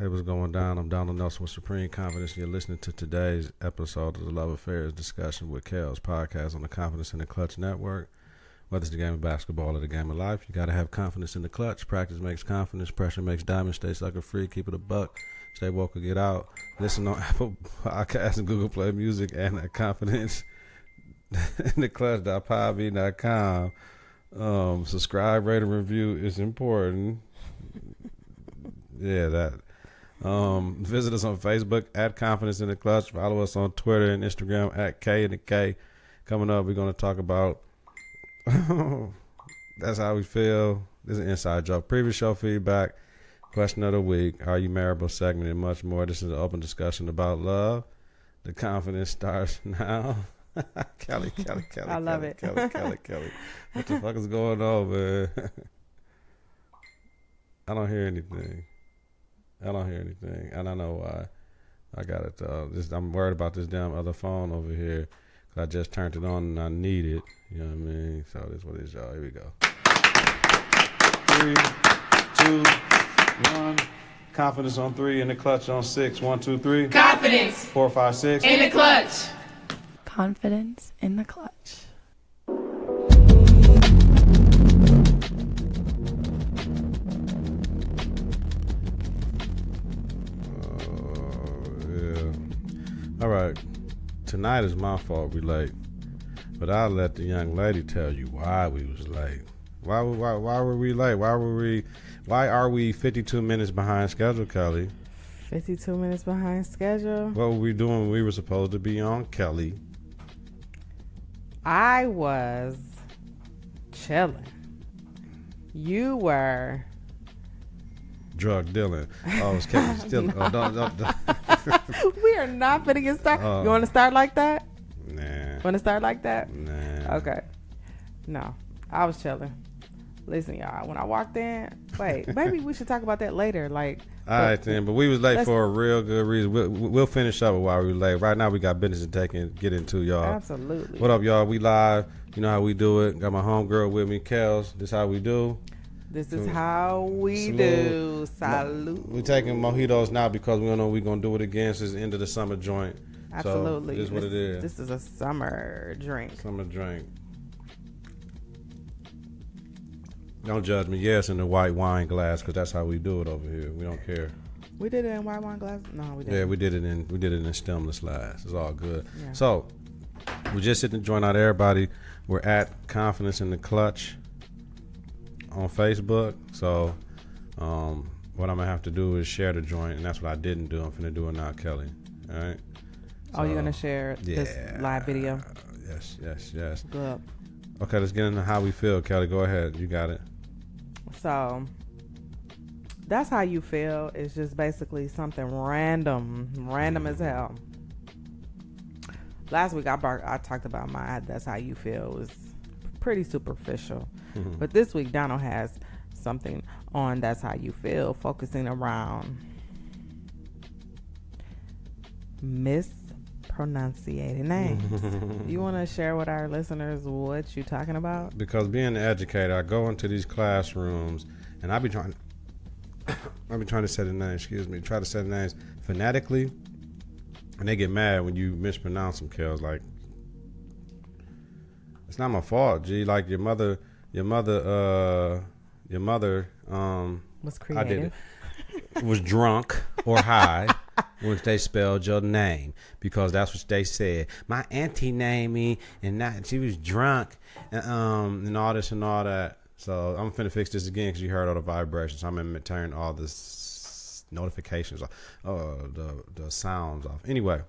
Hey, what's going down? I'm Donald Nelson with Supreme Confidence, and you're listening to today's episode of the Love Affairs Discussion with Kels podcast on the Confidence in the Klutch Network. Whether it's the game of basketball or the game of life, you got to have confidence in the clutch. Practice makes confidence. Pressure makes diamonds. Stay sucker free. Keep it a buck. Stay woke or get out. Listen on Apple Podcasts and Google Play Music and at Confidence in the Clutch.podbean.com. Subscribe, rate, and review is important. Yeah, that. Visit us on Facebook at Confidence in the Clutch. Follow us on Twitter and Instagram at K and the K. Coming up, we're going to talk about that's how we feel. This is an inside joke. Previous show feedback, question of the week, are you marriable segment, and much more. This is an open discussion about love. The confidence starts now. Kelly. I love it. Kelly. What the fuck is going on, man? I don't hear anything. And I know why. I got it. I'm worried about this damn other phone over here. I just turned it on and I need it. You know what I mean? So this is what it is, y'all. Here we go. 3, 2, 1. Confidence on 3, in the clutch on 6. 1, 2, 3. Confidence. 4, 5, 6. In the clutch. Confidence in the clutch. All right, tonight is my fault we late, but I'll let the young lady tell you why we was late. Why were we late? Why are we 52 minutes behind schedule, Kelly? 52 minutes behind schedule? What were we doing when we were supposed to be on, Kelly? I was chilling. You were drug dealing. Oh, it's Kelly still. No. Oh, don't. We are not finna get started. You want to start like that? Nah. Want to start like that? Nah. Okay. No, I was chilling. Listen, y'all. When I walked in, maybe we should talk about that later. Like, all right, then. But we was late for a real good reason. We'll finish up with why we were late. Right now, we got business to get into, y'all. Absolutely. What up, y'all? We live. You know how we do it. Got my homegirl with me, Kels. This how we do. This is how we do. Salute. We're taking mojitos now because we don't know we're going to do it again since the end of the summer joint. Absolutely. So this is what it is. This is a summer drink. Summer drink. Don't judge me. Yes, in the white wine glass because that's how we do it over here. We don't care. We did it in white wine glass? No, we didn't. Yeah, we did it in stemless glass. It's all good. Yeah. So, we're just sitting to join out everybody. We're at Confidence in the Clutch on Facebook. So what I'm gonna have to do is share the joint, and that's what I didn't do. I'm finna do it now, Kelly. All right. So, you're gonna share this live video? Yes. Good. Okay, let's get into how we feel, Kelly. Go ahead. You got it. So that's how you feel. It's just basically something random as hell. Last week I talked about my that's how you feel. It was pretty superficial. But this week Donald has something on that's how you feel, focusing around mispronunciating names. You want to share with our listeners what you're talking about? Because being an educator, I go into these classrooms and I be trying to say the names, try to say the names phonetically, and they get mad when you mispronounce them, Kels. Like, it's not my fault, G. Like your mother was creative. I did it. Was drunk or high when they spelled your name, because that's what they said. My auntie named me, and she was drunk, and all this and all that. So I'm finna fix this again because you heard all the vibrations. I'm gonna turn all the notifications off, the sounds off. Anyway,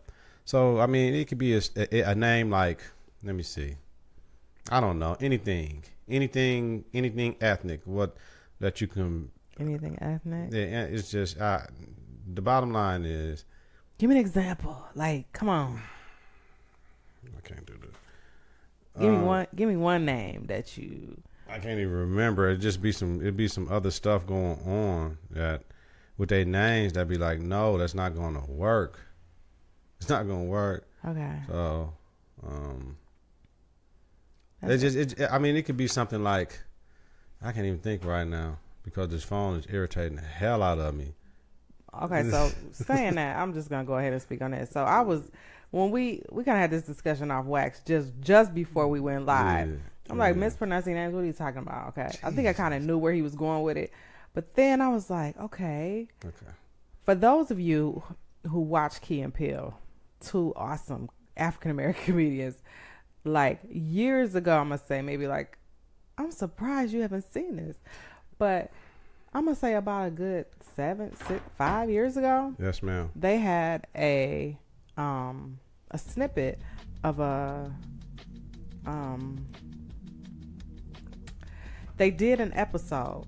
so I mean, it could be a name like, let me see, I don't know, anything ethnic. What that you can. Anything ethnic? Yeah, it's just the bottom line is. Give me an example. Like, come on. I can't do this. Give me one name that you. I can't even remember. It'd be some other stuff going on that with their names that be like, no, that's not going to work. It's not going to work. Okay. So, it could be something like, I can't even think right now because this phone is irritating the hell out of me. Okay, so saying that, I'm just gonna go ahead and speak on that. So I was when we kind of had this discussion off wax just before we went live. Yeah, I'm like, mispronouncing names. What are you talking about? Okay, I think I kind of knew where he was going with it, but then I was like, okay. For those of you who watch Key and Peele, two awesome African American comedians, like years ago, I'm gonna say maybe like, I'm surprised you haven't seen this, but I'm gonna say about a good 5 years ago. Yes, ma'am. They had a snippet of they did an episode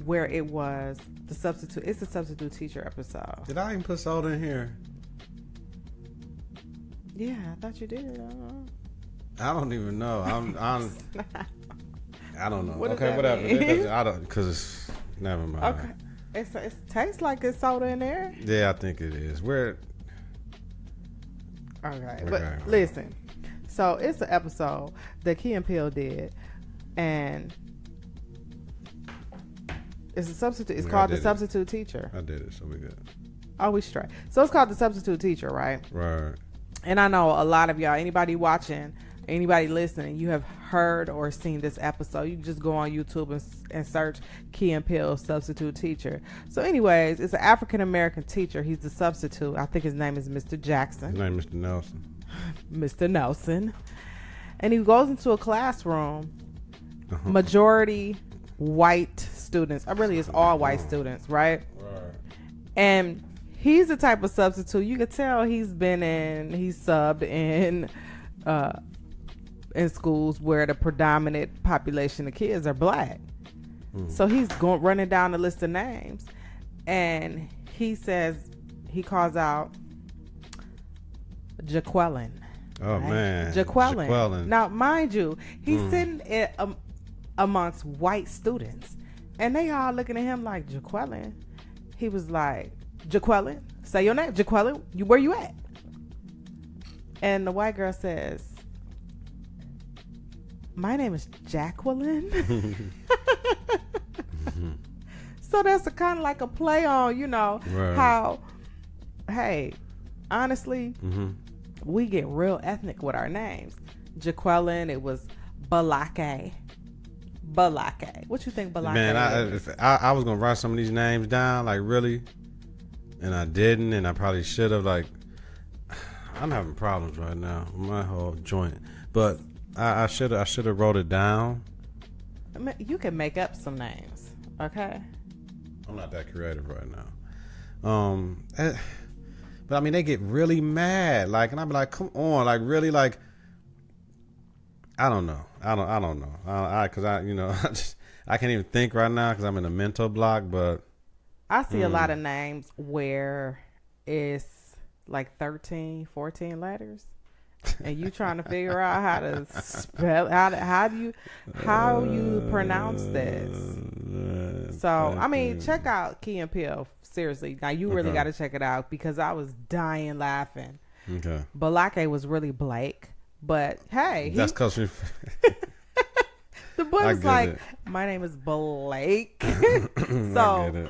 where it was the substitute. It's a substitute teacher episode. Did I even put salt in here? Yeah, I thought you did. I don't even know. I don't know. What okay, whatever. I don't, because it's never mind. Okay, it tastes like it's soda in there. Yeah, I think it is. Okay, but listen. So it's an episode that Key and Peele did, and it's a substitute. It's called The Substitute Teacher. I did it, so we good. Oh, we straight. So it's called The Substitute Teacher, right? Right. And I know a lot of y'all, anybody watching, anybody listening, you have heard or seen this episode. You can just go on YouTube and search Key and Peele Substitute Teacher. So anyways, it's an African-American teacher. He's the substitute. I think his name is Mr. Jackson. His name is Mr. Nelson. Mr. Nelson. And he goes into a classroom, majority white students. Really, it's all white students, right? Right. And he's the type of substitute, you could tell he's subbed in schools where the predominant population of kids are black. So he's running down the list of names, and he calls out Jaqueline. Oh, right? Man. Jaqueline. Now, mind you, he's sitting amongst white students, and they all looking at him like, Jaqueline? He was like, Jaqueline, say your name. Jaqueline, where you at? And the white girl says, my name is Jacqueline. So that's a kind of like a play on, right. How, hey, honestly, we get real ethnic with our names. Jaqueline, it was Balake. What you think Balake Man, is? I was going to write some of these names down, like really, and I didn't, and I probably should have. Like, I'm having problems right now with my whole joint, but I should have wrote it down. I mean, you can make up some names, okay? I'm not that creative right now. But I mean, they get really mad, like, and I'm like, come on, like, really, like, I don't know, because I can't even think right now because I'm in a mental block. But I see a lot of names where it's like 13, 14 letters, and you trying to figure out how to spell, how you pronounce this. So I mean, check out Key and Peele. Seriously, now you really got to check it out because I was dying laughing. Okay, Balake was really Blake, but hey, that's because the boy was like, "My name is Blake." So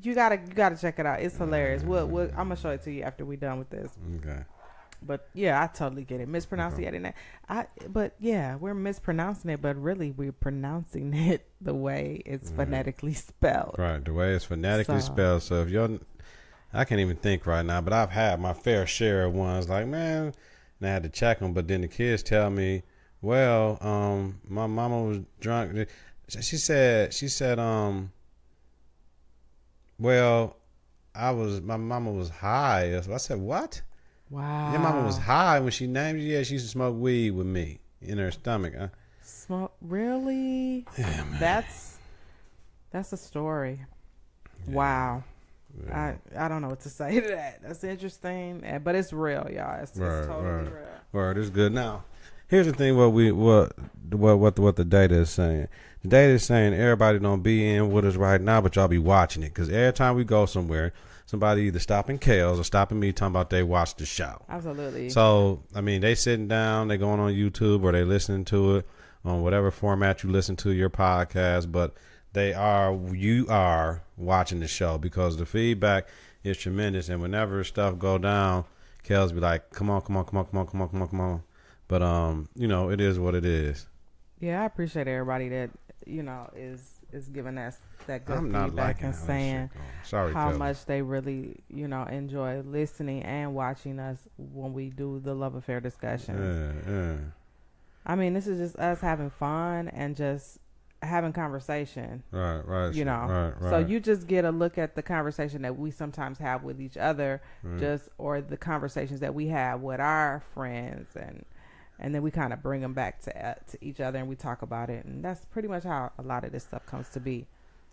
you gotta check it out. It's hilarious. I'm gonna show it to you after we're done with this. Okay. But yeah, I totally get it. Mispronouncing it. But yeah, we're mispronouncing it, but really we're pronouncing it the way it's phonetically spelled. Right, the way it's phonetically spelled. So if I can't even think right now, but I've had my fair share of ones like, man, and I had to check them. But then the kids tell me, well, my mama was drunk. She said, well, my mama was high. So I said, what? Wow. Your mama was high when she named you. Yeah, she used to smoke weed with me in her stomach. Smoke? Really? Yeah, man. That's a story. Yeah. Wow. Yeah. I don't know what to say to that. That's interesting, but it's real, y'all. It's totally real. Word, it's good. Now, here's the thing: what the data is saying. The data is saying everybody don't be in with us right now, but y'all be watching it because every time we go somewhere, somebody either stopping Kels or stopping me talking about they watched the show. Absolutely. So, I mean, they sitting down, they going on YouTube or they listening to it on whatever format you listen to your podcast. But you are watching the show, because the feedback is tremendous. And whenever stuff go down, Kels be like, come on. But, it is what it is. Yeah, I appreciate everybody that, is giving us that good I'm not feedback liking and how saying Sorry, how Kels. much they really, enjoy listening and watching us when we do the love affair discussions. Yeah. I mean, this is just us having fun and just having conversation. Right. Right. So you just get a look at the conversation that we sometimes have with each other, or the conversations that we have with our friends, and then we kind of bring them back to each other and we talk about it, and that's pretty much how a lot of this stuff comes to be.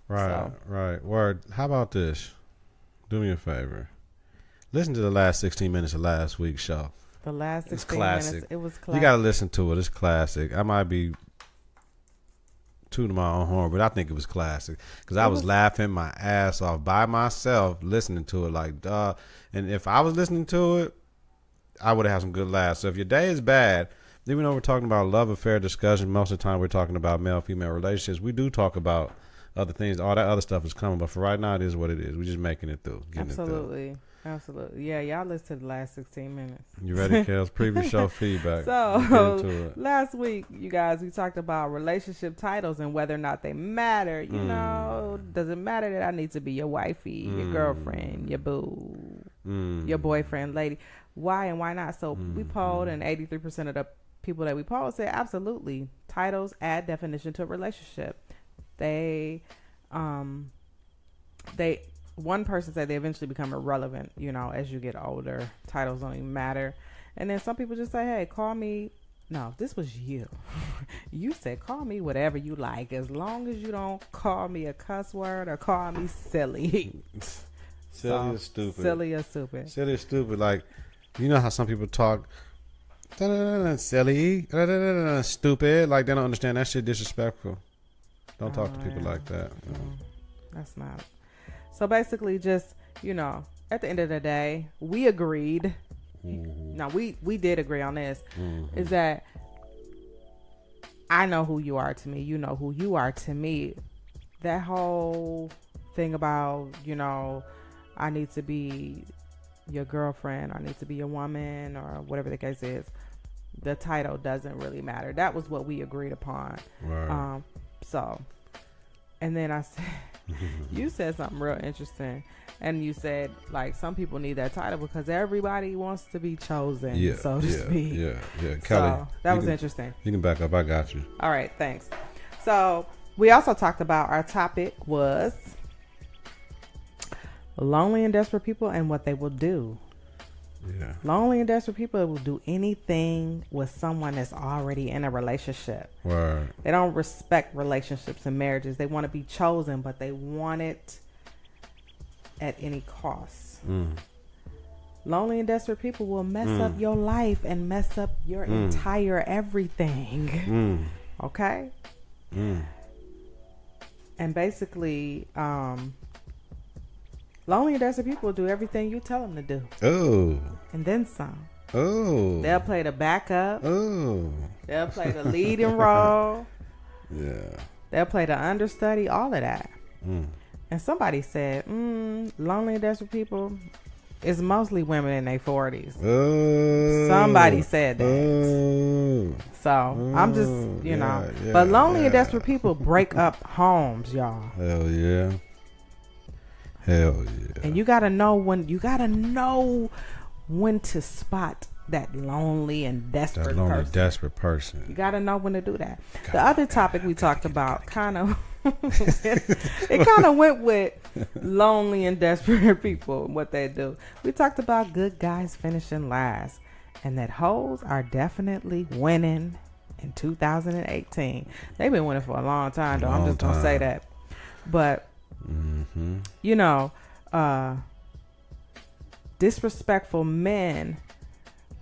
Right. Word. How about this? Do me a favor. Listen to the last 16 minutes of last week's show. The last 16 minutes, it was classic. You got to listen to it. It's classic. I might be tooting my own horn, but I think it was classic because I was laughing my ass off by myself listening to it like, duh. And if I was listening to it, I would have had some good laughs. So if your day is bad, even though we're talking about love affair discussion, most of the time we're talking about male-female relationships. We do talk about other things. All that other stuff is coming, but for right now, it is what it is. We're just making it through. Absolutely. Yeah, y'all listen to the last 16 minutes. You ready, Kels? Previous show feedback. So, last week, you guys, we talked about relationship titles and whether or not they matter. Does it matter that I need to be your wifey, your girlfriend, your boo, your boyfriend, lady? Why and why not? So we polled, and 83% of the people that we polled said absolutely. Titles add definition to a relationship. One person said they eventually become irrelevant, as you get older. Titles don't even matter. And then some people just say, hey, call me. No, this was you. You said, call me whatever you like, as long as you don't call me a cuss word or call me silly. Silly or stupid. Silly or stupid. Silly or stupid. Like, you know how some people talk, silly, stupid. Like, they don't understand that shit disrespectful. Don't talk to people like that. That's not. So basically, just, at the end of the day, we agreed. No, we did agree on this. Is that I know who you are to me. You know who you are to me. That whole thing about, I need to be your girlfriend. I need to be your woman, or whatever the case is. The title doesn't really matter. That was what we agreed upon. Right. And then I said, you said something real interesting, and you said, like, some people need that title because everybody wants to be chosen, so to speak. Yeah. Kelly, so that was interesting. You can back up. I got you. All right, thanks. So we also talked about, our topic was lonely and desperate people and what they will do. Yeah. Lonely and desperate people will do anything with someone that's already in a relationship. Word. They don't respect relationships and marriages. They want to be chosen, but they want it at any cost. Lonely and desperate people will mess up your life and mess up your entire everything. Okay? And basically, lonely and desperate people do everything you tell them to do. Oh. And then some. Oh. They'll play the backup. Oh. They'll play the leading role. Yeah. They'll play the understudy, all of that. And somebody said, lonely and desperate people is mostly women in their 40s. Oh. Somebody said that. Oh. So I'm just, but lonely and desperate people break up homes, y'all. Hell yeah. Hell yeah. And you gotta know when to spot that lonely and desperate person. You gotta know when to do that. The other topic we talked about kind of it kind of went with lonely and desperate people and what they do. We talked about good guys finishing last, and that hoes are definitely winning in 2018. They've been winning for a long time, though. I'm just gonna say that. But disrespectful men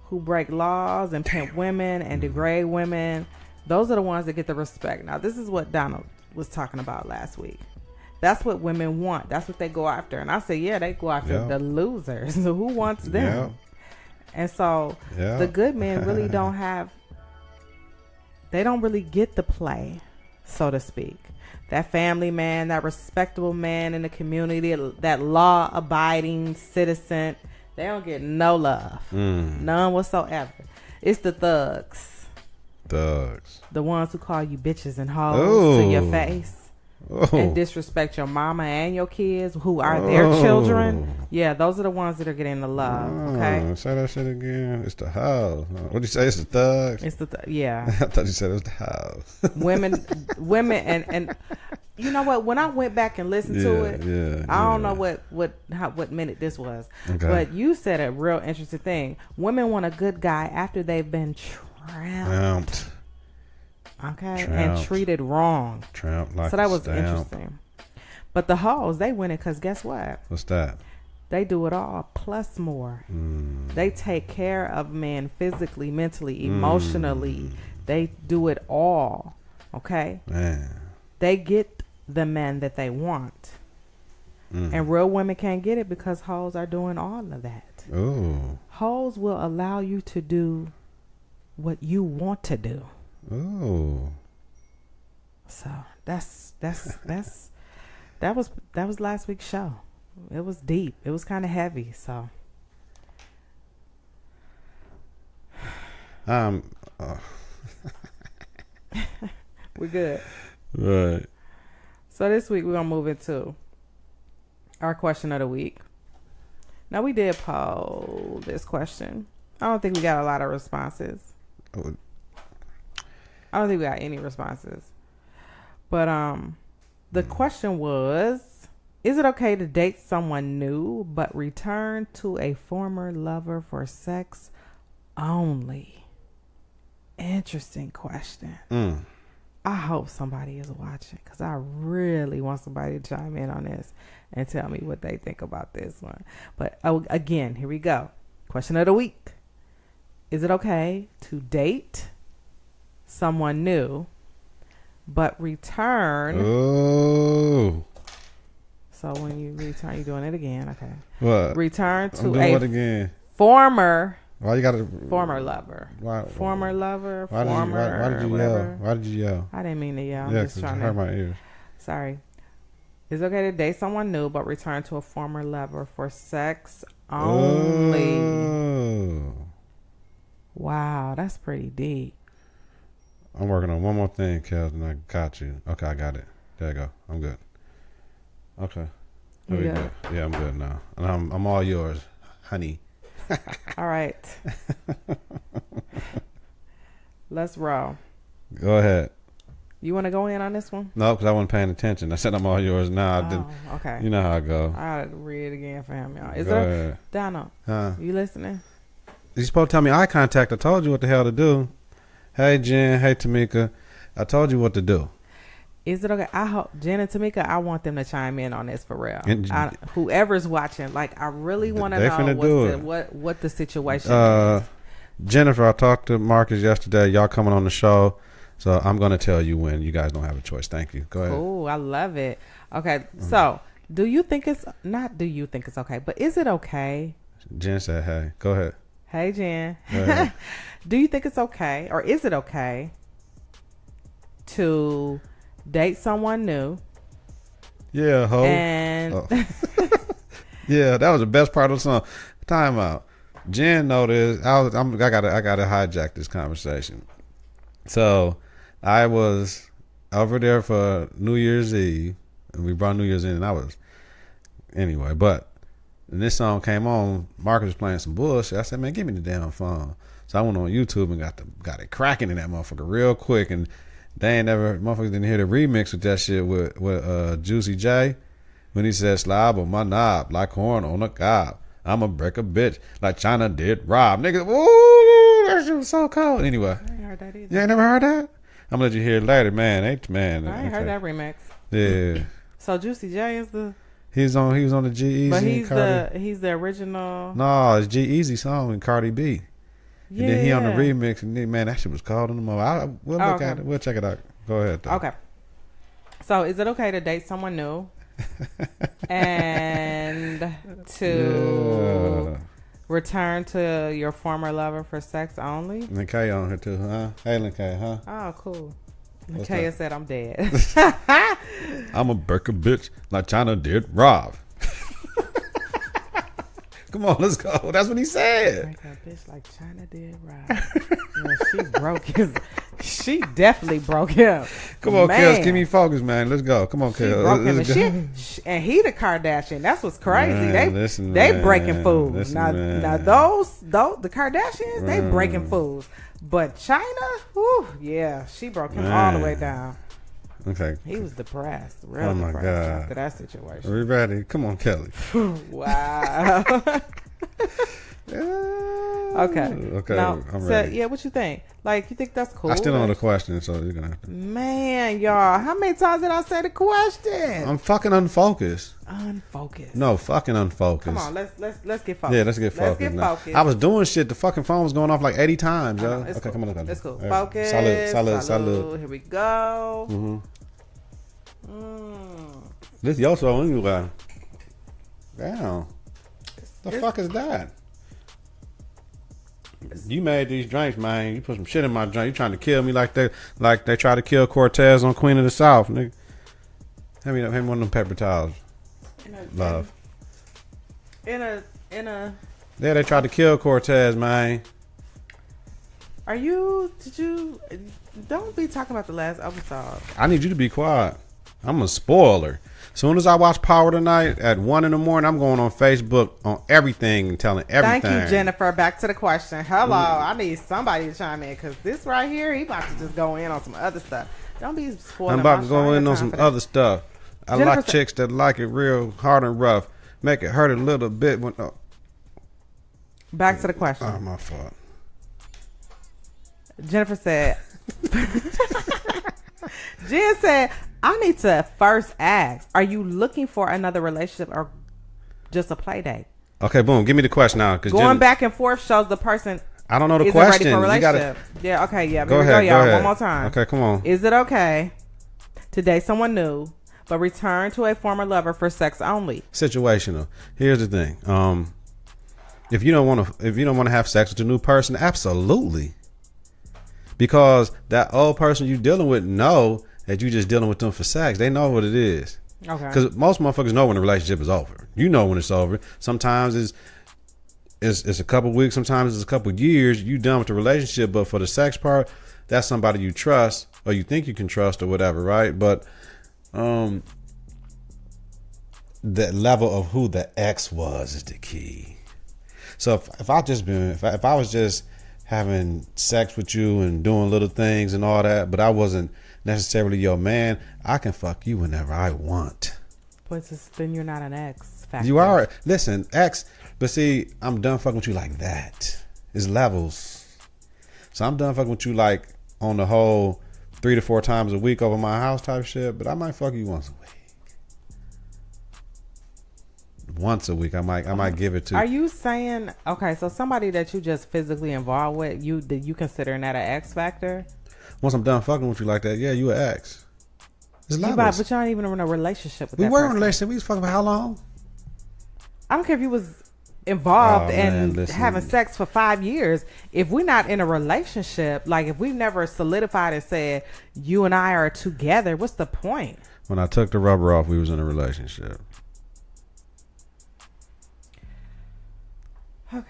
who break laws and pimp women and degrade women, those are the ones that get the respect. Now, this is what Donald was talking about last week. That's what women want. That's what they go after. And I say, yeah, they go after the losers. So who wants them? And so the good men really don't really get the play so to speak. That family man, that respectable man in the community, that law-abiding citizen, they don't get no love. None whatsoever. It's the thugs. The ones who call you bitches and hoes to your face. And disrespect your mama and your kids who are their children. Yeah, those are the ones that are getting the love. Okay, say that shit again. It's the house. What'd you say? It's the thugs. It's the yeah. I thought you said it was the house. women, and you know what? When I went back and listened to it, I don't know what minute this was, but you said a real interesting thing. Women want a good guy after they've been tramped. Okay, and treated wrong. Like so that was interesting. But the hoes, they win it because guess what? What's that? They do it all plus more. They take care of men physically, mentally, emotionally. They do it all. Okay? Man. They get the men that they want. And real women can't get it because hoes are doing all of that. Ooh. Hoes will allow you to do what you want to do. Ooh. So that was last week's show. It was deep. It was kind of heavy. So we're good. Right. So this week we're gonna move into our question of the week. Now we did poll this question. I don't think we got a lot of responses. I don't think we got any responses. But the question was, is it okay to date someone new but return to a former lover for sex only? Interesting question. I hope somebody is watching because I really want somebody to chime in on this and tell me what they think about this one. But again, here we go. Question of the week. Is it okay to date someone new but return? Oh. So when you return, you're doing it again. Okay. What? Return to what again? Former. Why you gotta? Former lover. Why? Former lover. Why did you yell? Why did you yell? I didn't mean to yell. Yeah, I'm just trying to hurt my ears. Sorry. Is it okay to date someone new but return to a former lover for sex only? Oh. Wow, that's pretty deep. I'm working on one more thing, Kels, and I got you. Okay, I got it. There you go. I'm good. Okay. Yeah. Yeah, I'm good now. And I'm all yours, honey. All right. Let's roll. Go ahead. You want to go in on this one? No, because I wasn't paying attention. I said I'm all yours now. I didn't. Okay. You know how I go. I'll read it again for him, y'all. Go ahead. Donald, you listening? You're supposed to tell me eye contact. I told you what the hell to do. Hey, Jen. Hey, Tamika. I told you what to do. Is it okay? I hope Jen and Tamika, I want them to chime in on this for real. Whoever's watching, like, I really want to know what the situation is. Jennifer, I talked to Marcus yesterday. Y'all coming on the show, so I'm going to tell you when. You guys don't have a choice. Thank you. Go ahead. Cool. I love it. Okay, so do you think it's okay, but is it okay? Jen said, "Hey, go ahead." Hey, Jen. Do you think it's okay, or is it okay to date someone new? Yeah, ho. And yeah, that was the best part of the song. Time out. Jen noticed I gotta hijack this conversation. So I was over there for New Year's Eve, and we brought New Year's in, and I was anyway. But when this song came on, Marcus was playing some bullshit. I said, "Man, give me the damn phone." So I went on YouTube and got it cracking in that motherfucker real quick, and motherfuckers didn't hear the remix with that shit with Juicy J when he said, "Slob on my knob like corn on a cob. I'ma break a bitch like China did Rob." Nigga, woo, that shit was so cold. Anyway, I ain't heard that either. You ain't never heard that? I'm gonna let you hear it later, man. I ain't heard that remix. Yeah. So Juicy J is he was on the G-Eazy. But he's the original. No, it's G-Eazy song and Cardi B. And then he on the remix, and then, man, that shit was cold in the moment. We'll look at it. We'll check it out. Go ahead, though. Okay. So is it okay to date someone new and to return to your former lover for sex only? And Kay on here too, huh? Hey, Kay, huh? Oh, cool. Kaya said I'm dead. I'm a burka bitch like China did Rob. Come on, let's go. That's what he said. Break a bitch like China did Rob. Yeah, she broke his. She definitely broke him. Come on, Kels, keep me focused, man. Let's go. Come on, Kels. And he the Kardashian. That's what's crazy. Man, they breaking fools. Listen, now those the Kardashians, they breaking fools. But China, whew, yeah, she broke him all the way down. Okay. He was depressed. Real depressed after that situation. Are we ready? Come on, Kelly. Wow. Okay. Now, I'm ready. Yeah, what you think? Like, you think that's cool? I still don't know the question, so you're gonna have to. Man, y'all, how many times did I say the question? I'm fucking unfocused. Unfocused. No, fucking unfocused. Come on, let's get focused. Yeah, let's get focused. Let's get focused. I was doing shit. The fucking phone was going off like 80 times, yo. Okay, cool. come on. It's cool. Right. Focus. Salud. Here we go. This Yoso anyway. Damn. The fuck is that? You made these drinks, man. You put some shit in my drink. You trying to kill me like they tried to kill Cortez on Queen of the South, nigga. Hand me one of them paper towels. Love. Yeah, they tried to kill Cortez, man. Don't be talking about the last episode. I need you to be quiet. I'm a spoiler. Soon as I watch Power tonight at 1 a.m, I'm going on Facebook on everything and telling everything. Thank you, Jennifer. Back to the question. Hello. I need somebody to chime in because this right here, he about to just go in on some other stuff. Don't be spoiling. I'm about to go in on some other stuff. I like chicks that like it real hard and rough. Make it hurt a little bit. Back to the question. Oh, my fault. Jennifer said, Jen said, I need to first ask, are you looking for another relationship or just a play date? Okay, boom. Give me the question now. Going back and forth shows the person I don't know the isn't question. ready for a relationship. Yeah, okay, yeah. Go ahead, y'all. One more time. Okay, come on. Is it okay to date someone new but return to a former lover for sex only? Situational. Here's the thing. If you don't want to have sex with a new person, absolutely. Because that old person you dealing with know that you just dealing with them for sex. They know what it is. Okay. Because most motherfuckers know when the relationship is over. You know when it's over. Sometimes it's a couple weeks. Sometimes it's a couple years. You done with the relationship. But for the sex part, that's somebody you trust or you think you can trust or whatever, right? But the level of who the ex was is the key. So if I was just having sex with you and doing little things and all that, but I wasn't necessarily your man, I can fuck you whenever I want. But then you're not an ex factor. You are. Listen, ex, but see, I'm done fucking with you like that. It's levels. So I'm done fucking with you like on the whole 3 to 4 times a week over my house type shit, but I might fuck you once a week. Once a week, I might give it to. Are you saying, okay, so somebody that you just physically involved with, you considering that an X factor? Once I'm done fucking with you like that, yeah, you an ex. It's levels. But you're not even in a relationship with we that were person. in a relationship. We was fucking for how long? I don't care if you was involved having sex for 5 years. If we're not in a relationship, like if we've never solidified and said you and I are together, what's the point? When I took the rubber off, we was in a relationship. Okay.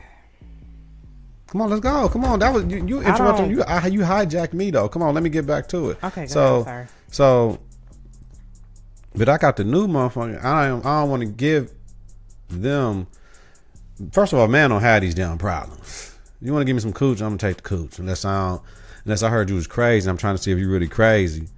Come on, let's go. Come on, that was you interrupted. You hijacked me though. Come on, let me get back to it. Okay, go ahead, sorry. So, but I got the new motherfucker. I don't want to give them. First of all, man, don't have these damn problems. You want to give me some cooch? I'm gonna take the cooch. Unless I heard you was crazy. I'm trying to see if you're really crazy.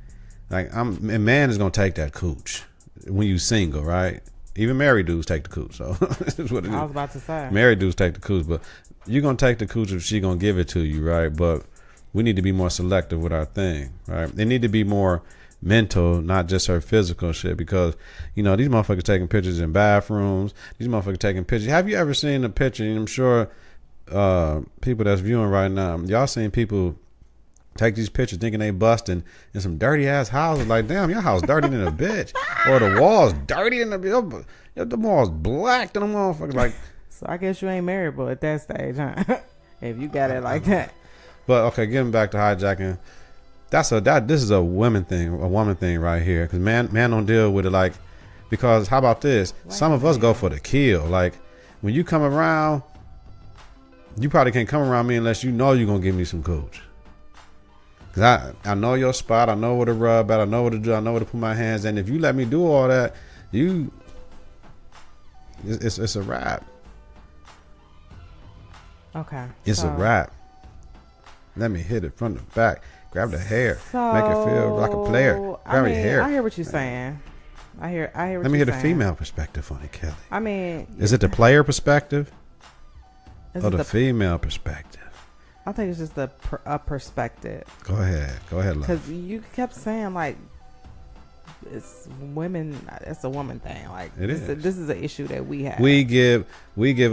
Like a man is gonna take that cooch when you single, right? Even married dudes take the cooch. So that's what it is. I was about to say. Married dudes take the cooch, but you're gonna take the cooch if she gonna give it to you, right? But we need to be more selective with our thing, right? They need to be more mental, not just her physical shit, because these motherfuckers taking pictures in bathrooms. These motherfuckers taking pictures. Have you ever seen a picture? And I'm sure people that's viewing right now, y'all seen people take these pictures thinking they busting in some dirty ass houses. Like, damn, your house dirty than a bitch, or the walls dirty than the walls black than a motherfucker. Like, so I guess you ain't marriable at that stage, huh? If you got it like that. But okay, getting back to hijacking. This is a woman thing right here. Because man don't deal with it like, because how about this? Some of us go for the kill. Like when you come around, you probably can't come around me unless you know you're gonna give me some coach. Cause I know your spot. I know where to rub at. I know what to do. I know where to put my hands. And if you let me do all that, it's a wrap. Okay. It's a wrap. Let me hit it from the back. Grab the hair. Make it feel like a player. Grab your hair. I hear what you're saying. I hear what you're saying. Let me hear the female perspective on it, Kelly. I mean, is it the player perspective or the female perspective? I think it's just a perspective. Go ahead, love. Because you kept saying like it's women. It's a woman thing. Like this is an issue that we have. We give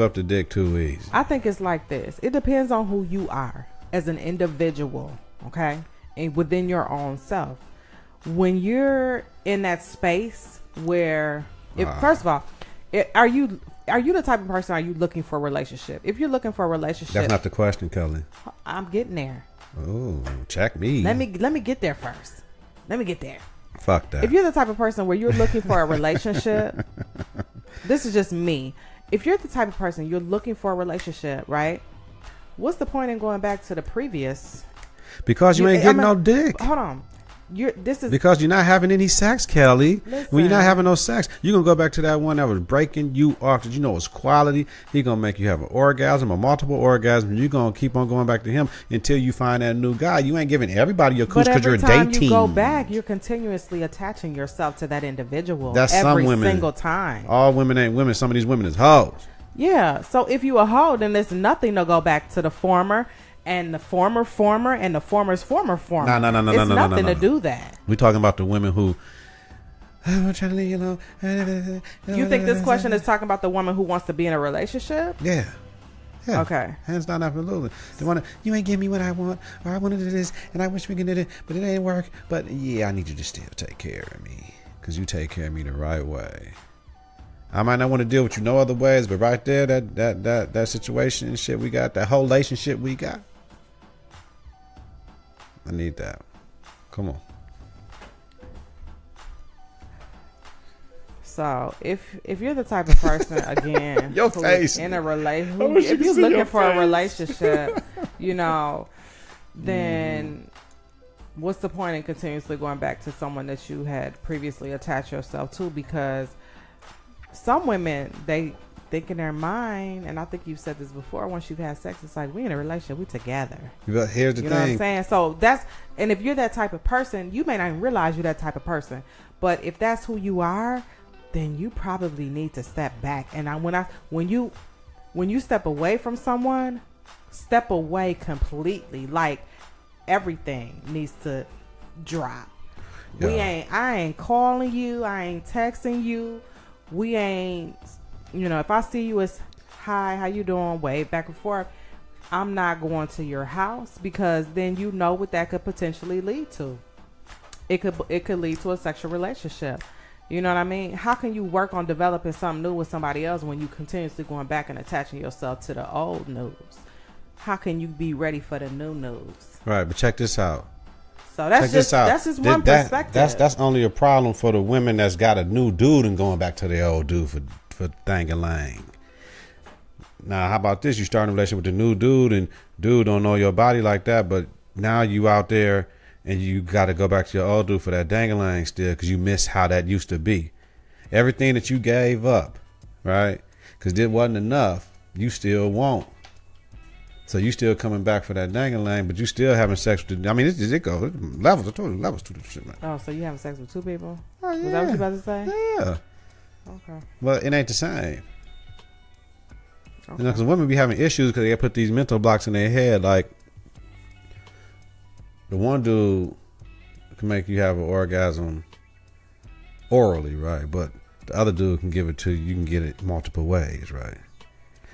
up the dick too easy. I think it's like this. It depends on who you are as an individual. Okay, and within your own self. When you're in that space where, first of all, are you the type of person? Are you looking for a relationship? If you're looking for a relationship, that's not the question, Kelly. I'm getting there. Oh, check me. Let me get there first. Let me get there. Fuck that. If you're the type of person where you're looking for a relationship, this is just me. If you're the type of person you're looking for a relationship, right? What's the point in going back to the previous? Because you ain't getting no dick. Hold on. Because you're not having any sex, Kelly. Listen. When you're not having no sex, you're going to go back to that one that was breaking you off because you know it's quality. He's going to make you have an orgasm, a multiple orgasm. You're going to keep on going back to him until you find that new guy. You ain't giving everybody your cooch because you're dating. But every time you go back, you're continuously attaching yourself to that individual. That's every some women. Single time. All women ain't women. Some of these women is hoes. Yeah. So if you a hoe, then there's nothing to go back to the former. And the former, and the former's former. No. It's nothing to do that. We're talking about the women who. I'm trying to leave you alone. You think this question is talking about the woman who wants to be in a relationship? Yeah. Okay. Hands down, absolutely. The one you ain't give me what I want, or I wanted to do this, and I wish we could do it, but it ain't work. But yeah, I need you to still take care of me, because you take care of me the right way. I might not want to deal with you no other ways, but right there, that situation and shit we got, that whole relationship we got. I need that. Come on. So if you're the type of person again your face in a relationship, if you're looking for a relationship, then what's the point in continuously going back to someone that you had previously attached yourself to? Because some women, they think in their mind, and I think you've said this before, once you've had sex, it's like, we in a relationship, we together. But here's the thing. You know what I'm saying? So and if you're that type of person, you may not even realize you're that type of person. But if that's who you are, then you probably need to step back. And when you step away from someone, step away completely. Like everything needs to drop. Yeah. I ain't calling you. I ain't texting you. We ain't, if I see you as, hi, how you doing? Wave back and forth. I'm not going to your house, because then you know what that could potentially lead to. It could lead to a sexual relationship. You know what I mean? How can you work on developing something new with somebody else when you continuously going back and attaching yourself to the old news? How can you be ready for the new news? Right, but check this out. So that's just one perspective. That's only a problem for the women that's got a new dude and going back to their old dude for thang-a-lang. Now, how about this? You start a relationship with the new dude, and dude don't know your body like that, but now you out there and you got to go back to your old dude for that dang-a-lang still, because you miss how that used to be. Everything that you gave up, right? Because it wasn't enough, you still want. So you still coming back for that dang-a-lang, but you still having sex with. I mean, it goes levels. I told you levels to this shit, man. Oh, so you having sex with two people? Oh, yeah. Was that what you about to say? Yeah. Okay. But it ain't the same. Okay. Because women be having issues because they put these mental blocks in their head. Like the one dude can make you have an orgasm orally, right? But the other dude can give it to you. You can get it multiple ways, right?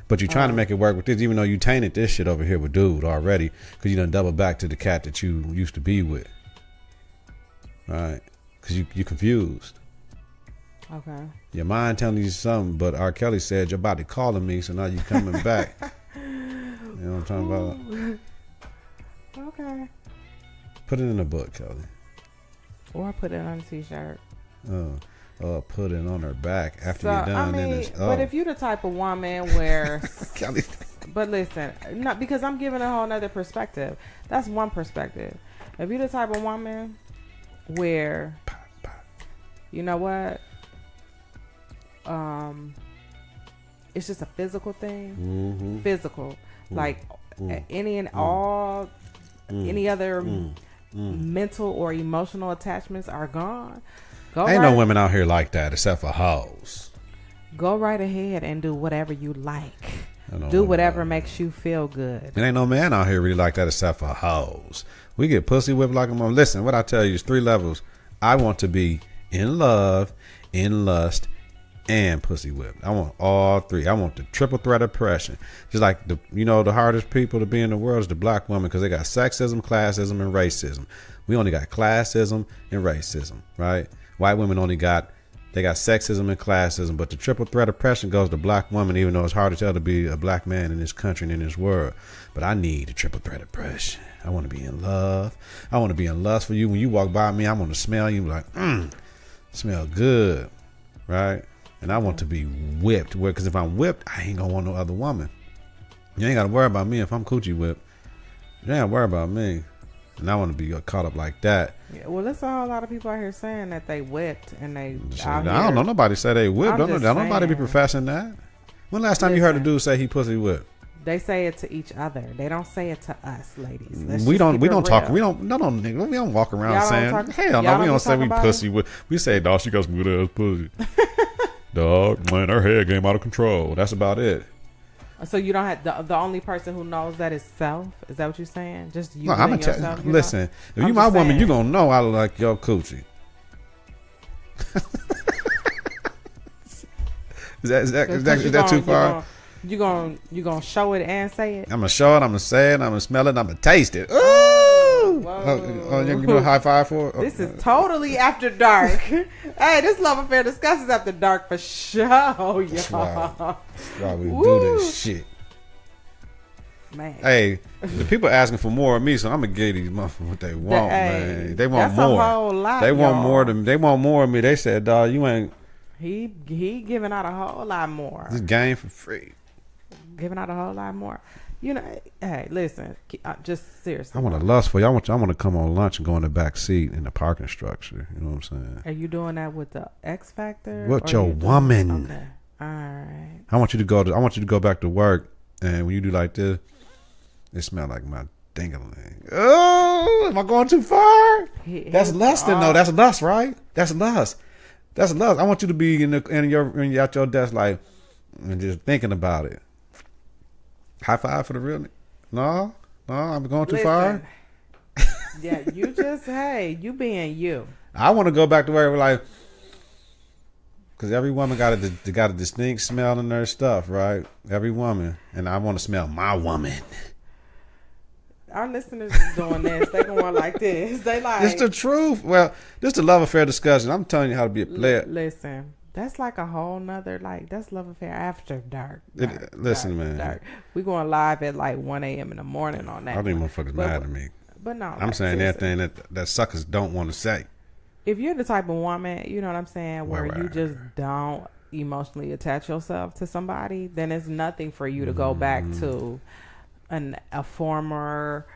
But you're trying to make it work with this, even though you tainted this shit over here with dude already, because you done double back to the cat that you used to be with, right? Because you confused. Okay. Your mind telling you something, but R. Kelly said your body calling me, so now you coming back. You know what I'm talking about? Okay. Put it in a book, Kelly. Or put it on a t-shirt. Put it on her back after you're done. I mean, but if you're the type of woman where, Kelly. But listen, not because I'm giving a whole nother perspective. That's one perspective. If you're the type of woman where, you know what, it's just a physical thing. Physical, like any and all, any other mental or emotional attachments are gone. Ain't no women out here like that except for hoes. Go right ahead and do whatever you like. Do whatever makes you feel good. There ain't no man out here really like that except for hoes. We get pussy whipped like a mom. Listen, what I tell you is 3 levels. I want to be in love, in lust, and pussy whipped. I want all 3. I want the triple threat oppression. Just like the hardest people to be in the world is the black woman, because they got sexism, classism, and racism. We only got classism and racism, right? White women only got sexism and classism, but the triple threat oppression goes to black women, even though it's hard to tell to be a black man in this country and in this world. But I need the triple threat oppression. I want to be in love. I want to be in lust for you. When you walk by me, I want to smell you like, smell good, right? And I want to be whipped, because if I'm whipped, I ain't gonna want no other woman. You ain't gotta worry about me if I'm coochie whipped. You ain't gotta worry about me. And I want to be caught up like that. Yeah, well, there's a whole lot of people out here saying that they whipped and they. I don't know. Nobody say they whipped. Don't nobody be professing that. When last time you heard a dude say he pussy whipped? They say it to each other. They don't say it to us, ladies. We don't talk. We don't walk around saying, hell no. We don't say we pussy whipped. We say, dog, she got some good ass pussy. Dog, man, her head game out of control. That's about it. So you don't have the only person who knows that is self. Is that what you're saying? Just you? No, I'm gonna tell. Listen, if you my woman, you gonna know I like your coochie. Is that too far? You gonna show it and say it? I'm gonna show it. I'm gonna say it. I'm gonna smell it. I'm gonna taste it. Ooh! Oh, you do a high five for it? This is totally after dark. Hey, this love affair discussions after dark for sure, y'all. That's why we do this shit. Man. Hey, the people asking for more of me, so I'm gonna give these motherfuckers what they want, man. They want more. A whole lot, they want more than they want more of me. They said, dog, you ain't. He giving out a whole lot more. This game for free. Giving out a whole lot more. You know, hey, listen, just seriously. I want to lust for you. I want to come on lunch and go in the back seat in the parking structure. You know what I'm saying? Are you doing that with the X Factor? With your woman. Okay. All right. I want you to go back to work, and when you do like this, it smell like my ding-a-ling. Oh, am I going too far? That's lusting, though. That's lust, right? That's lust. That's lust. I want you to be at your desk, like, and just thinking about it. High five for the real. No, I'm going too far. Yeah, you just you being you. I want to go back to where we're like, because every woman got a distinct smell in their stuff, right? Every woman, and I want to smell my woman. Our listeners is doing this. They going like this. They like. It's the truth. Well, this is the love affair discussion. I'm telling you how to be a player. Listen. That's like a whole nother, that's love affair after dark. Listen, man. Dark. We going live at like 1 a.m. in the morning on that. I think motherfuckers mad at me. But no. I'm saying everything that suckers don't want to say. If you're the type of woman, you know what I'm saying, where you just don't emotionally attach yourself to somebody, then it's nothing for you to go back to a former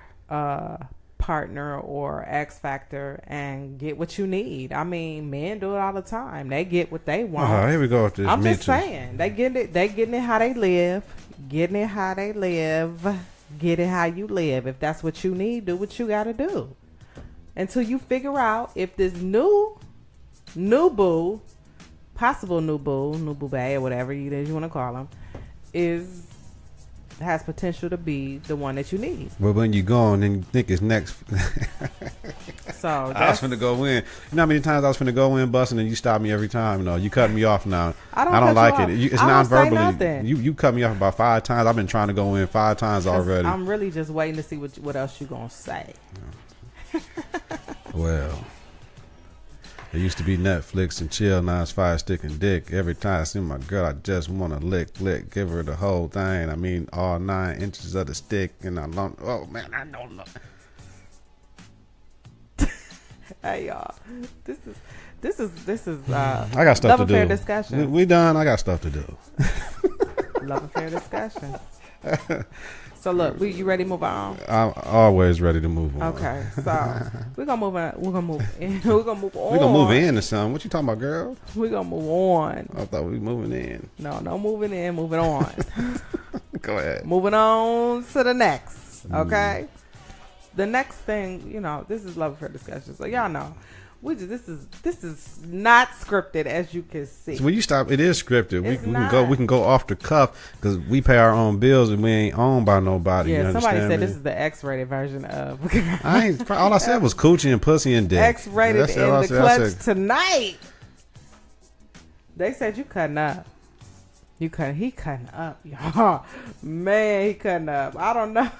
partner or X Factor and get what you need. I mean, men do it all the time. They get what they want. Oh, here we go with this. I'm just saying, they getting it how they live, getting it how they live, get it how you live. If that's what you need, do what you got to do until you figure out if this new boo, possible new boo bae, or whatever you want to call them, has potential to be the one that you need. Well, when you go and then you think it's next. So I was finna go in. You know how many times I was finna go in busting and you stop me every time? You know, you cut me off now. I don't like it. It's non-verbally. You cut me off about 5 times. I've been trying to go in 5 times already. I'm really just waiting to see what else you gonna say. Well, it used to be Netflix and chill. Now it's fire stick and dick. Every time I see my girl, I just want to lick, give her the whole thing. I mean, all 9 inches of the stick, and I don't. Oh man, I don't know. Hey y'all, this is. I got stuff to do. Love affair discussion. We done. I got stuff to do. Love affair discussion. So look, you ready to move on? I'm always ready to move on. Okay, so we're gonna move on. We're gonna move in. We're gonna move on. We're gonna move into something. What you talking about, girl? We're gonna move on. I thought we moving in. No moving in, moving on. Go ahead. Moving on to the next. Okay. The next thing, this is love affair discussion. So y'all know, this is not scripted, as you can see. So when you stop, it is scripted. We can go off the cuff because we pay our own bills and we ain't owned by nobody. Yeah, you somebody said me? This is the X-rated version of. All I said was coochie and pussy and dick. X-rated in the Klutch tonight. They said you cutting up. He cutting up, y'all. Man, he cutting up. I don't know.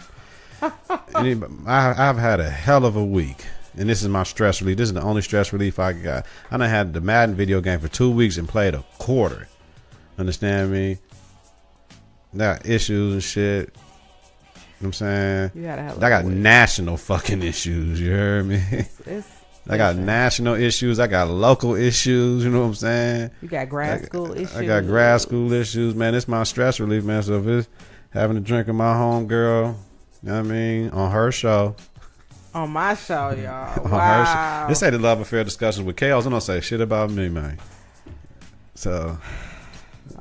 I've had a hell of a week, and this is my stress relief. This is the only stress relief I got. I done had the Madden video game for 2 weeks and played a quarter. Understand me? Got issues and shit. You know what I'm saying? I got national fucking issues. You heard me? I got national issues. I got local issues. You know what I'm saying? You got grad school issues. I got grad school issues, man. It's my stress relief, man. So if it's having a drink with my homegirl, you know what I mean? On her show. On my show, y'all. On wow. Her show. This ain't the love affair discussions with Kels. I don't say shit about me, man. So,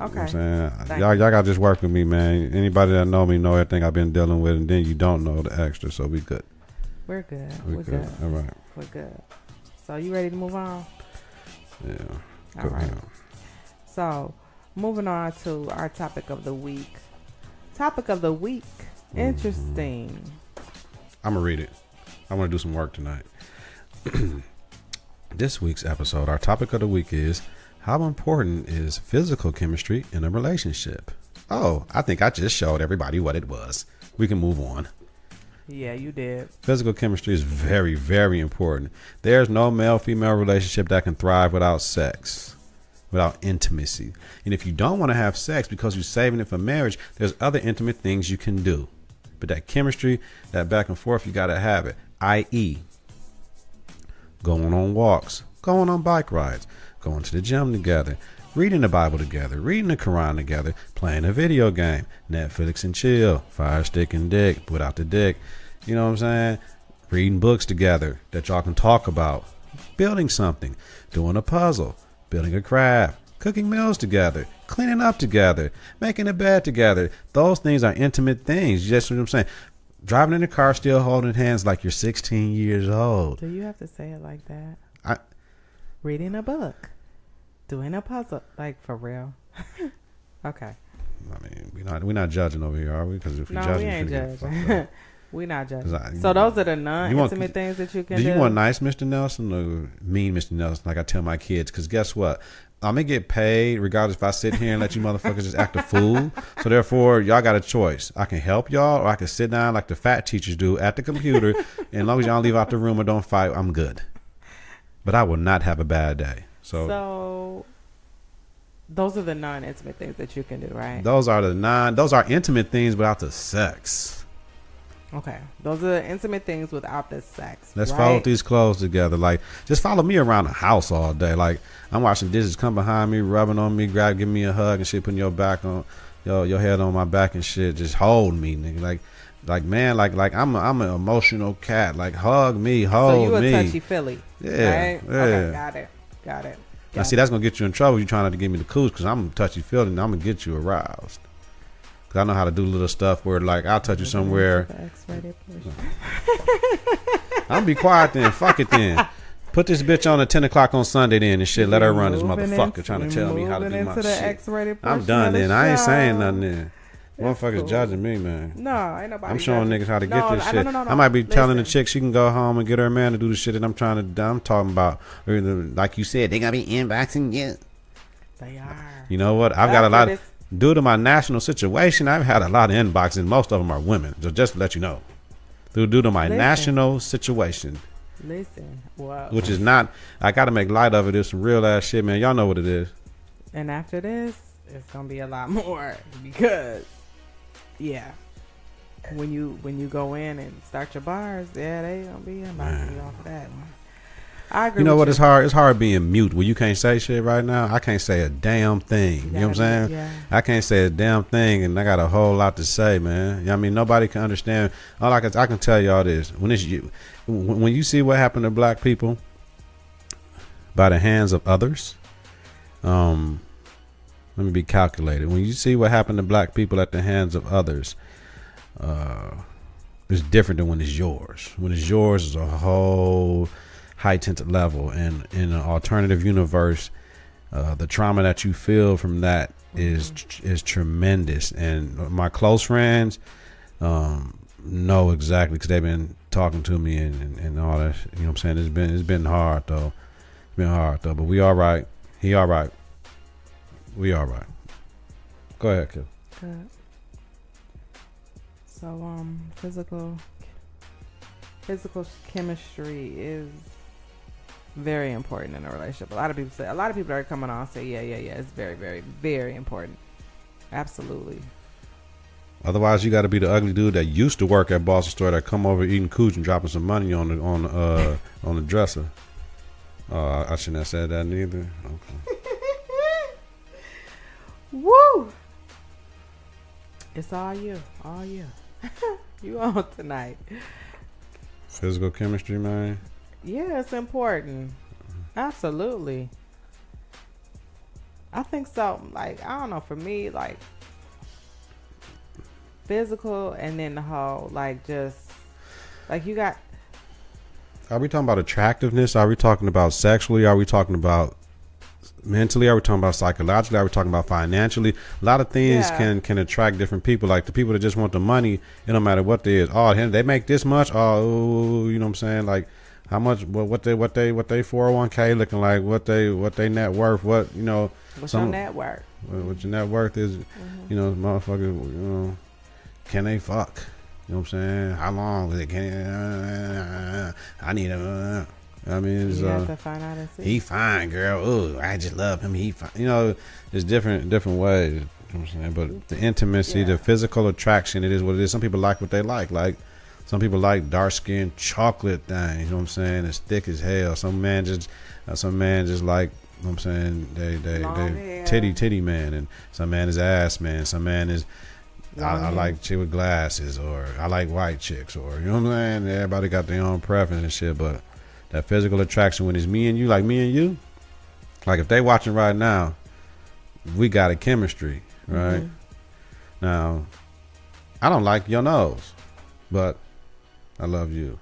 okay. You know what I'm saying? Y'all got to just work with me, man. Anybody that know me know everything I've been dealing with, and then you don't know the extra, so we good. We're good. We're good. All right. We're good. So, you ready to move on? Yeah. All right. So, moving on to our topic of the week. Topic of the week. Interesting. I'm going to read it. I want to do some work tonight. This week's episode, our topic of the week is, how important is physical chemistry in a relationship? Oh, I think I just showed everybody what it was. We can move on. Yeah, you did. Physical chemistry is very, very important. There's no male-female relationship that can thrive without sex, without intimacy. And if you don't want to have sex because you're saving it for marriage, there's other intimate things you can do. But that chemistry, that back and forth, you got to have it. I.e., going on walks, going on bike rides, going to the gym together, reading the Bible together, reading the Quran together, playing a video game, Netflix and chill, fire stick and dick, without the dick. You know what I'm saying? Reading books together that y'all can talk about, building something, doing a puzzle, building a craft, cooking meals together, cleaning up together, making a bed together. Those things are intimate things. You just know what I'm saying? Driving in the car, still holding hands like you're 16 years old. Do you have to say it like that? Reading a book, doing a puzzle, like for real. Okay. I mean, we're not judging over here, are we? Because if we we ain't judging. We're not judging. So those are the non-intimate things that you can do. Do you want nice Mr. Nelson or mean Mr. Nelson? Like I tell my kids, because guess what? I'm going to get paid regardless if I sit here and let you motherfuckers just act a fool. So therefore, y'all got a choice. I can help y'all or I can sit down like the fat teachers do at the computer. And as long as y'all leave out the room or don't fight, I'm good. But I will not have a bad day. So those are the non-intimate things that you can do, right? Those are intimate things without the sex. Okay. Those are the intimate things without the sex. Let's follow these clothes together. Like, just follow me around the house all day. Like, I'm washing dishes, come behind me, rubbing on me, giving me a hug and shit, putting your back on, your head on my back and shit. Just hold me, nigga. Like man, like I'm an emotional cat. Like, hug me, hold me. So you a touchy-feely. Yeah. Right? Yeah. Okay, got it. Now, see, that's going to get you in trouble. You trying not to give me the cooch because I'm touchy-feely and I'm going to get you aroused. Cause I know how to do little stuff where, like, I'll touch you somewhere. I'm be quiet then. Fuck it then. Put this bitch on at 10 o'clock on Sunday then and shit. Let her run this motherfucker trying to tell me how to do my shit. I'm done then. I ain't saying nothing then. Motherfuckers judging me, man. No, ain't nobody. I'm showing niggas how to get this shit. I might be telling the chick she can go home and get her man to do the shit that I'm talking about. Or like you said, they gotta be inboxing you. They are. You know what? I've got a lot of. Due to my national situation, I've had a lot of inboxes. Most of them are women. So just to let you know. Due to my national situation. Wow. Which is not, I got to make light of it. It's some real ass shit, man. Y'all know what it is. And after this, it's going to be a lot more. Because, yeah. When you go in and start your bars, yeah, they going to be inboxing you off of that one. I agree. You know with what? you. It's hard. It's hard being mute when you can't say shit right now. I can't say a damn thing. You know what I'm saying? Yeah. I can't say a damn thing, and I got a whole lot to say, man. You know what I mean, nobody can understand. All I can tell y'all this: when you see what happened to black people by the hands of others, let me be calculated. When you see what happened to black people at the hands of others, it's different than when it's yours. When it's yours, it's a whole heightened level, and in an alternative universe, the trauma that you feel from that is tremendous. And my close friends know exactly, because they've been talking to me and all that. You know what I'm saying? It's been hard though. It's been hard though, but we all right. He all right. We all right. Go ahead, Kels. Good. So physical chemistry is very important in a relationship. A lot of people that are coming on say, yeah, it's very, very, very important. Absolutely. Otherwise, you got to be the ugly dude that used to work at Boston Store that come over eating cooch and dropping some money on the dresser. I shouldn't have said that neither. Okay. Woo! It's all you. You on tonight. Physical chemistry, man. Yeah, it's important. Absolutely. I think so. Like, I don't know, for me, like, physical, and then the whole, like, just, like, you got. Are we talking about attractiveness? Are we talking about sexually? Are we talking about mentally? Are we talking about psychologically? Are we talking about financially? A lot of things can attract different people. Like the people that just want the money, it don't matter what they is. Oh, they make this much. Oh, you know what I'm saying? Like how much? What they 401k looking like? What they net worth? What you know? What's your net worth? What your net worth is? You know, motherfucker. You know, can they fuck? You know what I'm saying? How long is it? I need a. I mean, it's, you have to find out and see. He fine, girl. Oh, I just love him. He fine. You know, there's different ways. You know what I'm saying? But the intimacy, the physical attraction, it is what it is. Some people like what they like. Like some people like dark skinned chocolate things. You know what I'm saying? It's thick as hell. Some man just like. You know what I'm saying? They titty man, and some man is ass man. Some man is. I like chick with glasses, or I like white chicks, or you know what I'm saying? Everybody got their own preference and shit, but that physical attraction when it's me and you, like me and you, like if they watching right now, we got a chemistry, right? Now, I don't like your nose, but I love you.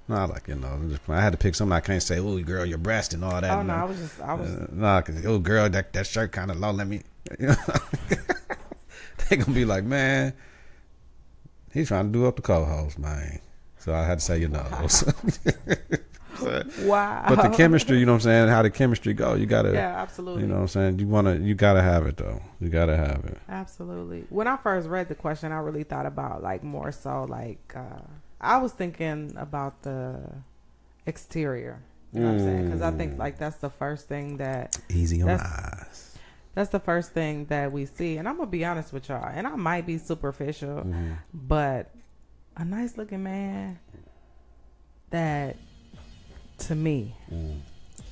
No, I like your nose. I had to pick something I can't say, oh girl, your breast and all that. Oh no, I was nah, cause oh girl, that shirt kind of low. Let me. You know? They gonna be like, man, he's trying to do up the co-host, man. So I had to say your nose. Wow. But the chemistry, you know what I'm saying? How the chemistry go? You gotta. Yeah, absolutely. You know what I'm saying? You gotta have it though. You gotta have it. Absolutely. When I first read the question, I really thought about like more so like I was thinking about the exterior. You know what I'm saying? Because I think like that's the first thing that easy on the eyes. That's the first thing that we see. And I'm going to be honest with y'all. And I might be superficial. But a nice looking man that, to me,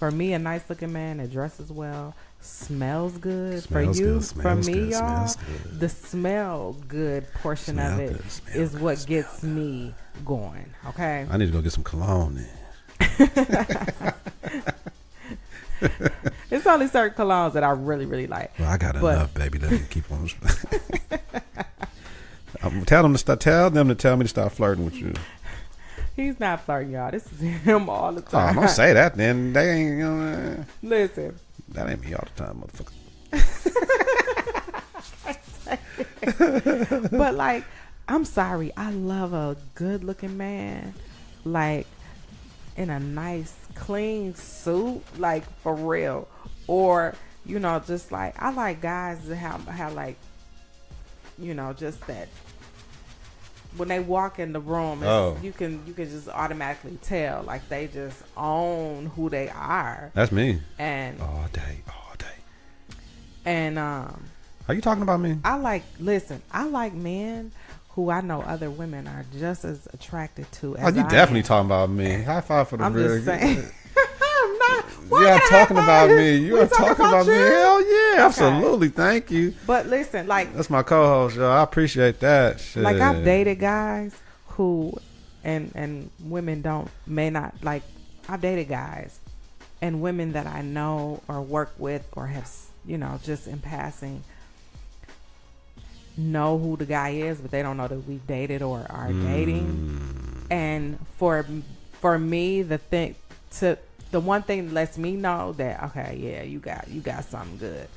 for me, a nice looking man that dresses well, smells good. Smells for you, good, for me, good, y'all, the smell good portion of it is what gets me going. Okay? I need to go get some cologne then. It's only certain colognes that I really, really like. Well, I got enough, baby. Let me keep on. Tell them to tell me to stop flirting with you. He's not flirting, y'all. This is him all the time. Oh, don't say that. Then they ain't. You know, listen, that ain't me all the time, motherfucker. But like, I'm sorry. I love a good-looking man, like in a nice, clean suit, like for real. Or, you know, just like, I like guys that have like, you know, just that when they walk in the room, you can just automatically tell, like they just own who they are. That's me. And all day. And are you talking about me? I like men who I know other women are just as attracted to as you definitely talking about me. High five for the I'm real. just saying. You are talking about me. You are talking about me. Hell yeah, Okay. absolutely. Thank you. But listen, like That's my co-host, yo. I appreciate that. Shit. like I've dated guys who and women may not like. I've dated guys and women that I know or work with or have, just in passing know who the guy is, but they don't know that we've dated or are dating. And for me, the one thing that lets me know that, okay, yeah, you got something good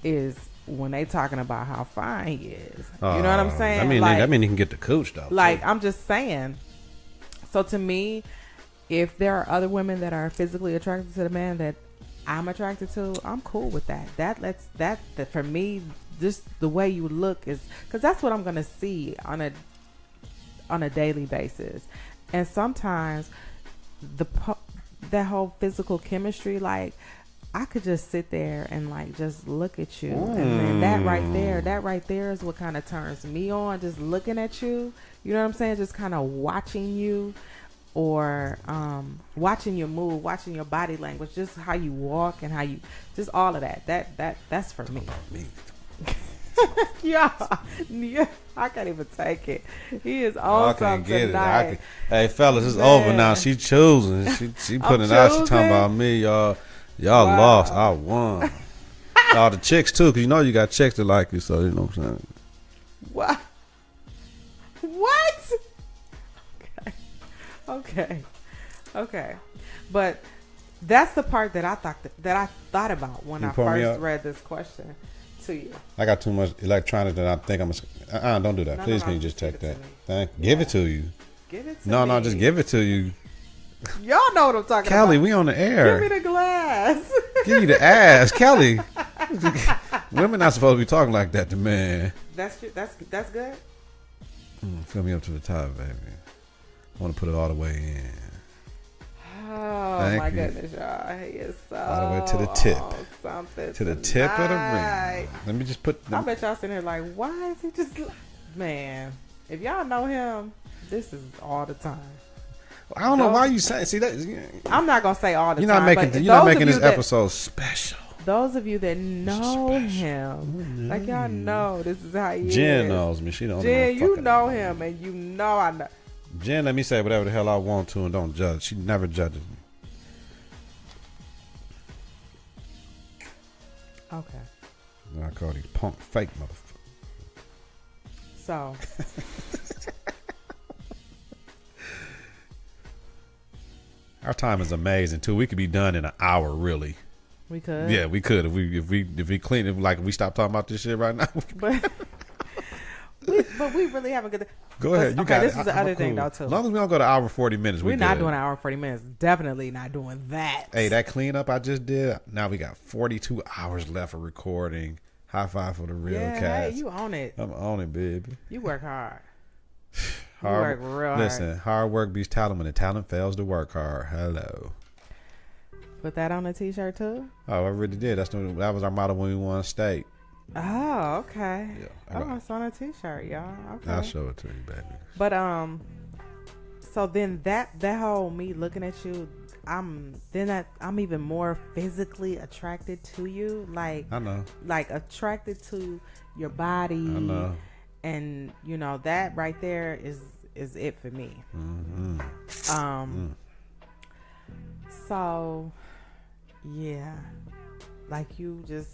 is when they talking about how fine he is. You know what I'm saying? That mean he can get the cooch though. Like, I'm just saying. So to me, if there are other women that are physically attracted to the man that I'm attracted to, I'm cool with that. That for me, just the way you look is, because that's what I'm gonna see on a daily basis. And sometimes that whole physical chemistry, like I could just sit there and like just look at you, and then that right there is what kind of turns me on. Just looking at you, you know what I'm saying? Just kind of watching you, or watching your move, watching your body language, just how you walk and how you, just all of that. That's for me. yeah, I can't even take it. He is on something tonight. Hey, fellas, it's over now. She choosing. She putting it out. She talking about me, y'all. Y'all lost. I won. All the chicks too, because you got chicks that like you, so you know what I'm saying. What? Okay. But that's the part that I thought about when I first read this question to you. I got too much electronics that I think I'm don't do that. Please, can you just check that? Give it to you. Give it to me. No, just give it to you. Y'all know what I'm talking about. Kelly, we on the air. Give me the glass. Give you the ass, Kelly. Women not supposed to be talking like that to men. That's good. Fill me up to the top, baby. I want to put it all the way in. Oh, my goodness, y'all. He is so all the way to the tip. Something to the tip of the ring. Let me just put I bet y'all sitting here like, why is he just... Man, if y'all know him, this is all the time. I don't know why you saying... See, that, I'm not going to say all the time. You're not making this episode special. Those of you that know him, like y'all know this is how he is. Jen knows me. She don't know. Jen, you know him, and you know I know. Jen let me say whatever the hell I want to and don't judge. She never judges me. Okay. I call these punk fake motherfuckers. So. Our time is amazing too. We could be done in an hour, really. We could. Yeah, we could if we clean it. Like if we stop talking about this shit right now. But we really have a good. Go ahead. You got this is the other thing though too. As long as we don't go to hour 40 minutes, we're not doing an hour 40 minutes. Definitely not doing that. Hey, that cleanup I just did. Now we got 42 hours left of recording. High five for the real cast. Hey, you own it. I'm on it, baby. You work hard. You work real hard. Listen, hard work beats talent when the talent fails to work hard. Hello. Put that on a t-shirt too? Oh, I really did. That was our motto when we won state. Oh, okay. Yeah, it's on a t-shirt, y'all. Okay. I'll show it to you, baby. But so then that whole me looking at you, I'm even more physically attracted to you. Like I know. Like attracted to your body. I know. And that right there is it for me. Mm-hmm. So yeah, like you just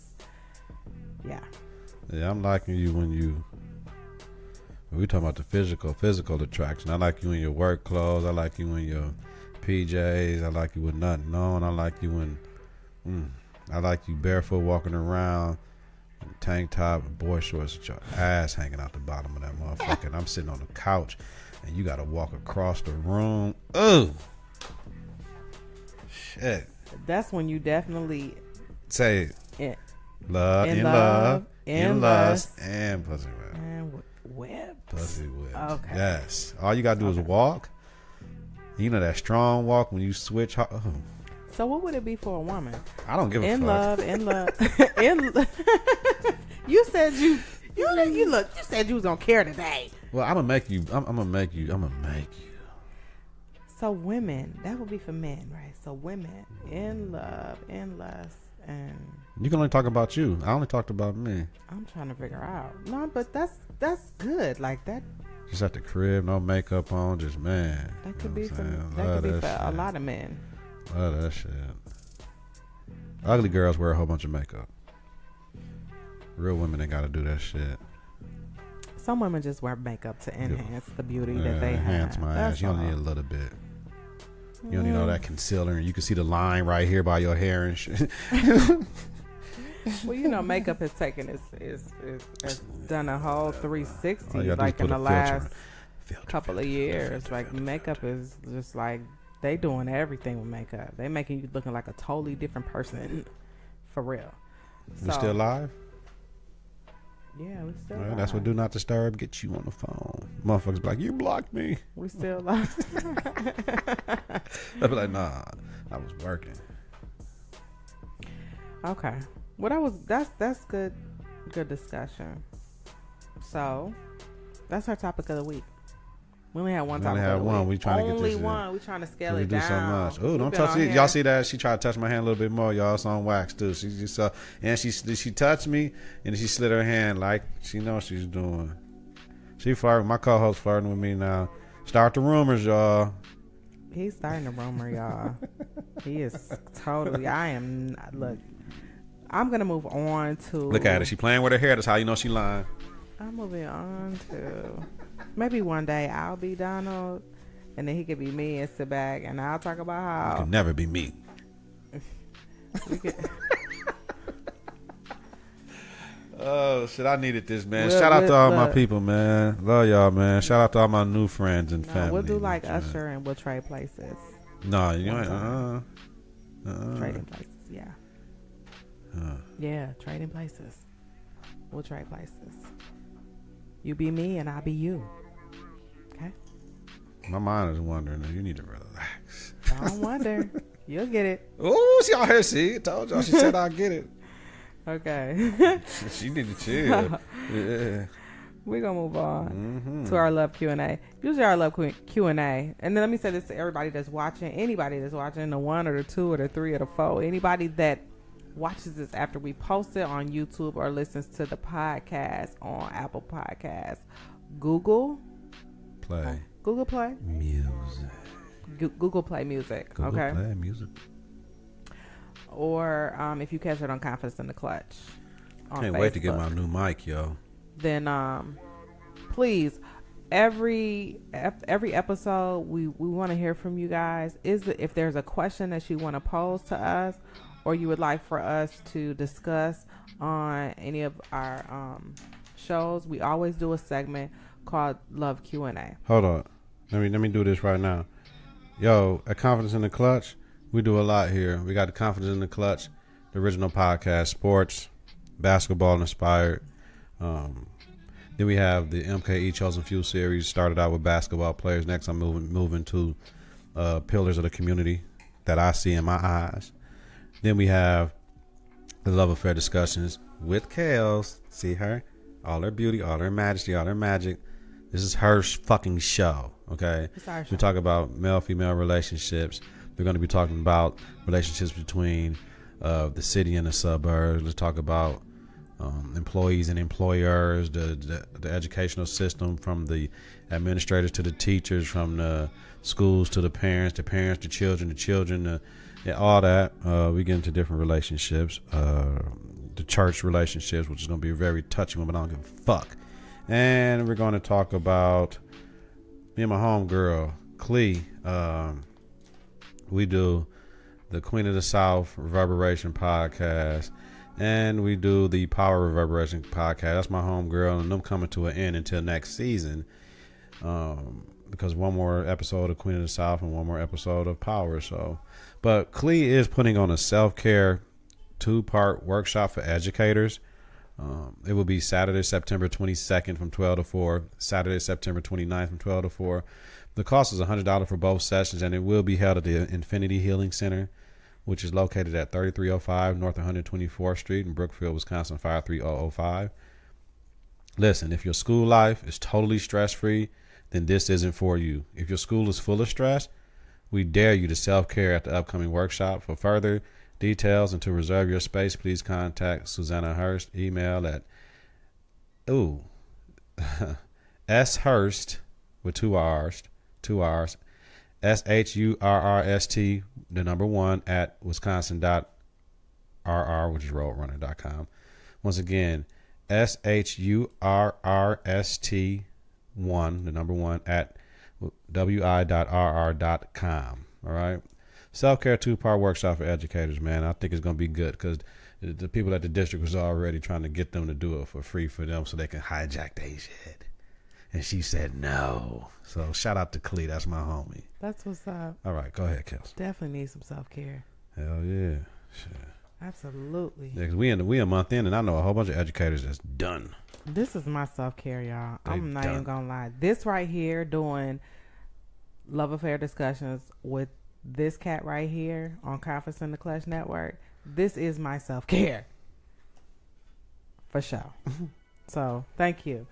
yeah, I'm liking you when we talking about the physical attraction. I like you in your work clothes. I like you in your PJs. I like you with nothing on. I like you in I like you barefoot walking around, tank top and boy shorts with your ass hanging out the bottom of that motherfucker. And I'm sitting on the couch and you gotta walk across the room. Ooh. Shit. That's when you definitely say it. In lust, and pussy whip. And whip. Pussy whip. Okay. Yes. All you gotta do is walk. You know that strong walk when you switch. Oh. So what would it be for a woman? I don't give a fuck. In love. You said you said you was gonna care today. Well, I'm gonna make you. I'm gonna make you. So women, that would be for men, right? So women in love, in lust, and You can only talk about you. I only talked about me. I'm trying to figure out. No, but that's good. Like that. Just at the crib, no makeup on, just man. That could be for shit. a lot of men. Love that shit. Ugly girls wear a whole bunch of makeup. Real women ain't got to do that shit. Some women just wear makeup to enhance the beauty that they enhance have. my That's ass. You only all. need a little bit. You don't need all that concealer, and you can see the line right here by your hair and shit. Well, you know, makeup has taken is done a whole 360 All like in the last filter, couple of years. Like makeup is just like they doing everything with makeup. They making you looking like a totally different person, for real. We still live? Yeah, we still. Right, live. that's what Do Not Disturb get you on the phone. Motherfuckers be like, you blocked me. We still live. I'd be like, nah, I was working. Okay. Well, that's good discussion. So that's our topic of the week. We only had one topic. We only had one. We trying to get this. Only one. We trying to scale we it do down. something else. Oh, don't touch it. Y'all see that? She tried to touch my hand a little bit more. Y'all, it's on wax too. She just and she touched me and she slid her hand like she knows she's doing. She flirting. My co-host flirting with me now. Start the rumors, y'all. He's starting the rumor, y'all. He is totally. Look. I'm gonna move on to. Look at her. She playing with her hair. That's how you know she lying. I'm moving on to. Maybe one day I'll be Donald, and then he could be me and sit back, and I'll talk about how. You can never be me. Oh shit! I needed this, man. Shout out to all my people, man. Love y'all, man. Shout out to all my new friends and family. We'll do like Usher, and we'll trade places. No, you ain't. Trading places, yeah. Yeah, trading places. We'll trade places. You be me, and I'll be you. Okay. My mind is wondering. You need to relax. Don't wonder. You'll get it. Oh, see y'all here. See, I told y'all. She said I'll get it. Okay. She need to chill. Yeah. We're going to move on to our love Q&A. Usually our love Q&A. And then let me say this to everybody that's watching. Anybody that's watching, the 1 or the 2 or the 3 or the 4. Anybody that watches this after we post it on YouTube or listens to the podcast on Apple Podcasts, Google Play Music. Google Play Music. Google okay. Play Music. Or if you catch it on Confidence in the Klutch. Can't wait to get my new mic, yo. Then please, every episode we want to hear from you guys. If there's a question that you want to pose to us, or you would like for us to discuss on any of our shows, we always do a segment called Love Q&A. Hold on. Let me do this right now. Yo, at Confidence in the Klutch, we do a lot here. We got the Confidence in the Klutch, the original podcast, sports, basketball inspired. Then we have the MKE Chosen Few series. Started out with basketball players. Next, I'm moving to pillars of the community that I see in my eyes. Then we have the love affair discussions with Kels. See her? All her beauty, all her majesty, all her magic. This is her fucking show, okay? It's our show. We talk about male-female relationships. We're going to be talking about relationships between the city and the suburbs. Let's talk about employees and employers, the educational system, from the administrators to the teachers, from the schools to the parents to children, all that. We get into different relationships, the church relationships, which is going to be a very touchy one, but I don't give a fuck. And we're going to talk about me and my homegirl, Clee. We do the Queen of the South Reverberation podcast, and we do the Power Reverberation podcast. That's my homegirl, and I'm coming to an end until next season, because one more episode of Queen of the South and one more episode of Power. So, but Clee is putting on a self-care 2-part workshop for educators. It will be Saturday, September 22nd from 12 to 4, Saturday, September 29th from 12 to 4. The cost is $100 for both sessions, and it will be held at the Infinity Healing Center, which is located at 3305 North 124th Street in Brookfield, Wisconsin, 53005. Listen, if your school life is totally stress-free, then this isn't for you. If your school is full of stress, We dare you to self-care at the upcoming workshop. For further details and to reserve your space, please contact Susanna Hurst. Email at shurst with two R's, shurst, the number one at wisconsin.rr, which is roadrunner.com. Once again, shurst1, the number one at wi.rr.com. All right. Self-care 2-part workshop for educators, man. I think it's going to be good because the people at the district was already trying to get them to do it for free for them so they can hijack their shit. And she said no. So shout out to Clee. That's my homie. That's what's up. All right. Go ahead, Kels. Definitely need some self-care. Hell yeah. Shit. Absolutely. Yeah, 'cause we a month in, and I know a whole bunch of educators that's done. This is my self-care, y'all. I'm not done. even gonna lie. This right here, doing love affair discussions with this cat right here on Confidence in the Klutch Network, this is my self-care for sure. So thank you.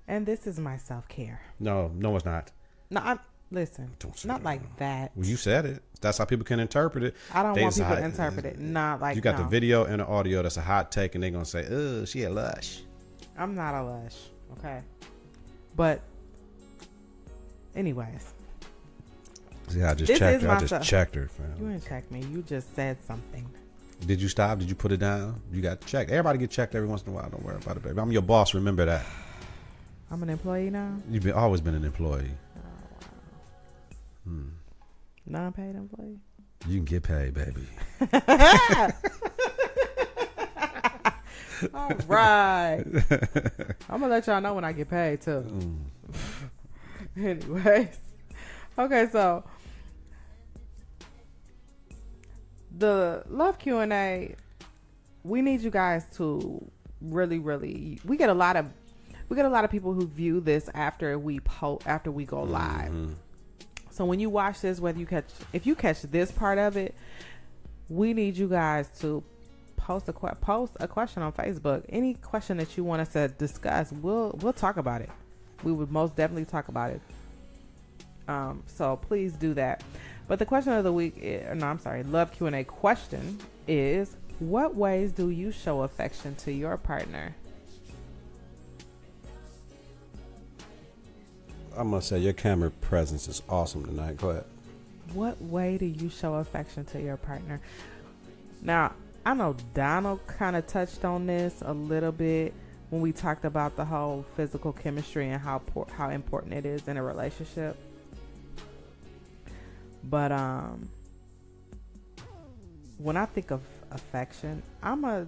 And this is my self-care. No, it's not. No, listen, not like that. Well, you said it. That's how people can interpret it. I don't want people to interpret it. Not like you got the video and the audio. That's a hot take, and they're gonna say, "Oh, she a lush." I'm not a lush, okay. But, anyways. See, I just checked her. I just checked her, fam. You didn't check me. You just said something. Did you stop? Did you put it down? You got checked. Everybody get checked every once in a while. Don't worry about it, baby. I'm your boss. Remember that. I'm an employee now? You've always been an employee. Oh, wow. Non-paid employee? You can get paid, baby. All right. I'm going to let y'all know when I get paid, too. Anyways. Okay, so the love Q&A, we need you guys to really, we get a lot of people who view this after we go live. Mm-hmm. So when you watch this, if you catch this part of it, we need you guys to post a question on Facebook. Any question that you want us to discuss, we'll talk about it. We would most definitely talk about it. So please do that. But the question of the week, love Q&A question is, what ways do you show affection to your partner? I'm going to say your camera presence is awesome tonight. Go ahead. What way do you show affection to your partner? Now, I know Donald kind of touched on this a little bit when we talked about the whole physical chemistry and how important it is in a relationship. But when I think of affection, I'm a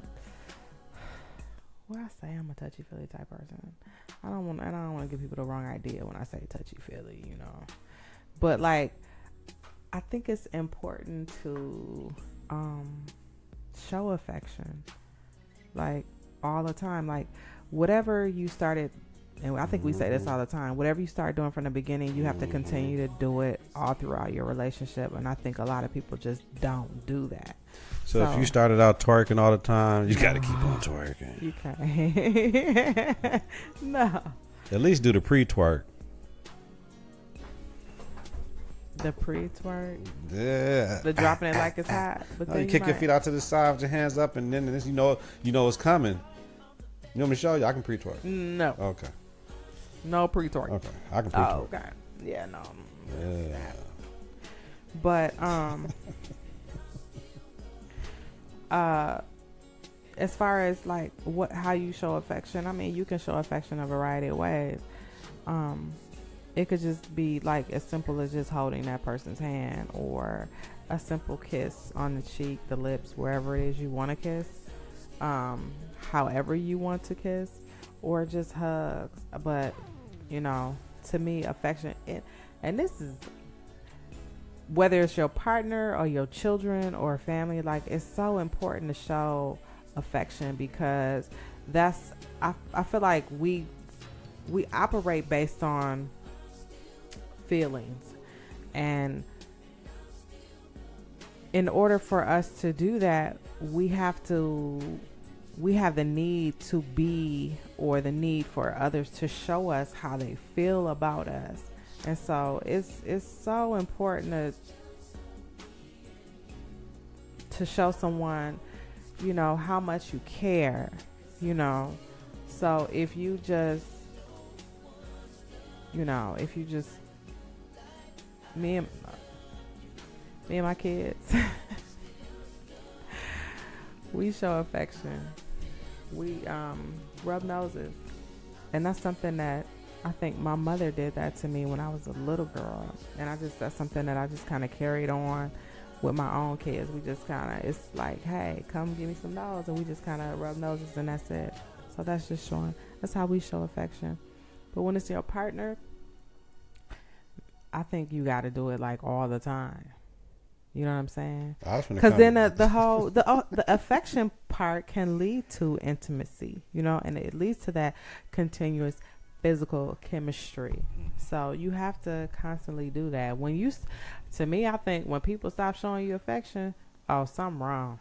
touchy-feely type person. I don't want to give people the wrong idea when I say touchy-feely, you know. But like, I think it's important to show affection, like, all the time. Like, whatever you started, and I think we say this all the time, whatever you start doing from the beginning, you have to continue to do it all throughout your relationship. And I think a lot of people just don't do that. So if you started out twerking all the time, you got to keep on twerking. You can't. No. At least do the pre-twerk. The pre-twerk? Yeah. The dropping it like it's hot. But no, you kick your feet out to the side with your hands up, and then you know it's coming. You want me to show you? I can pre-twerk. No. Okay. No pre-twerk. Okay. I can pre-twerk. Oh, okay. Yeah, no. Yeah. But, as far as like how you show affection, I mean, you can show affection a variety of ways. It could just be like as simple as just holding that person's hand, or a simple kiss on the cheek, the lips, wherever it is you want to kiss, however you want to kiss, or just hugs. But to me, affection, and this is whether it's your partner or your children or family, like, it's so important to show affection, because I feel like we operate based on feelings, and in order for us to do that, we have the need to be, or the need for others to show us how they feel about us. And so it's so important to show someone, you know, how much you care, you know. So if you just, you know, me and my kids, we show affection. We rub noses. And that's something that I think my mother did that to me when I was a little girl. And that's something that I just kind of carried on with my own kids. We just kind of, it's like, hey, come give me some nose. And we just kind of rub noses and that's it. So that's just showing, that's how we show affection. But when it's your partner, I think you got to do it like all the time. You know what I'm saying? Because then the affection part can lead to intimacy, you know, and it leads to that continuous physical chemistry. So you have to constantly do that. To me, I think when people stop showing you affection, something wrong.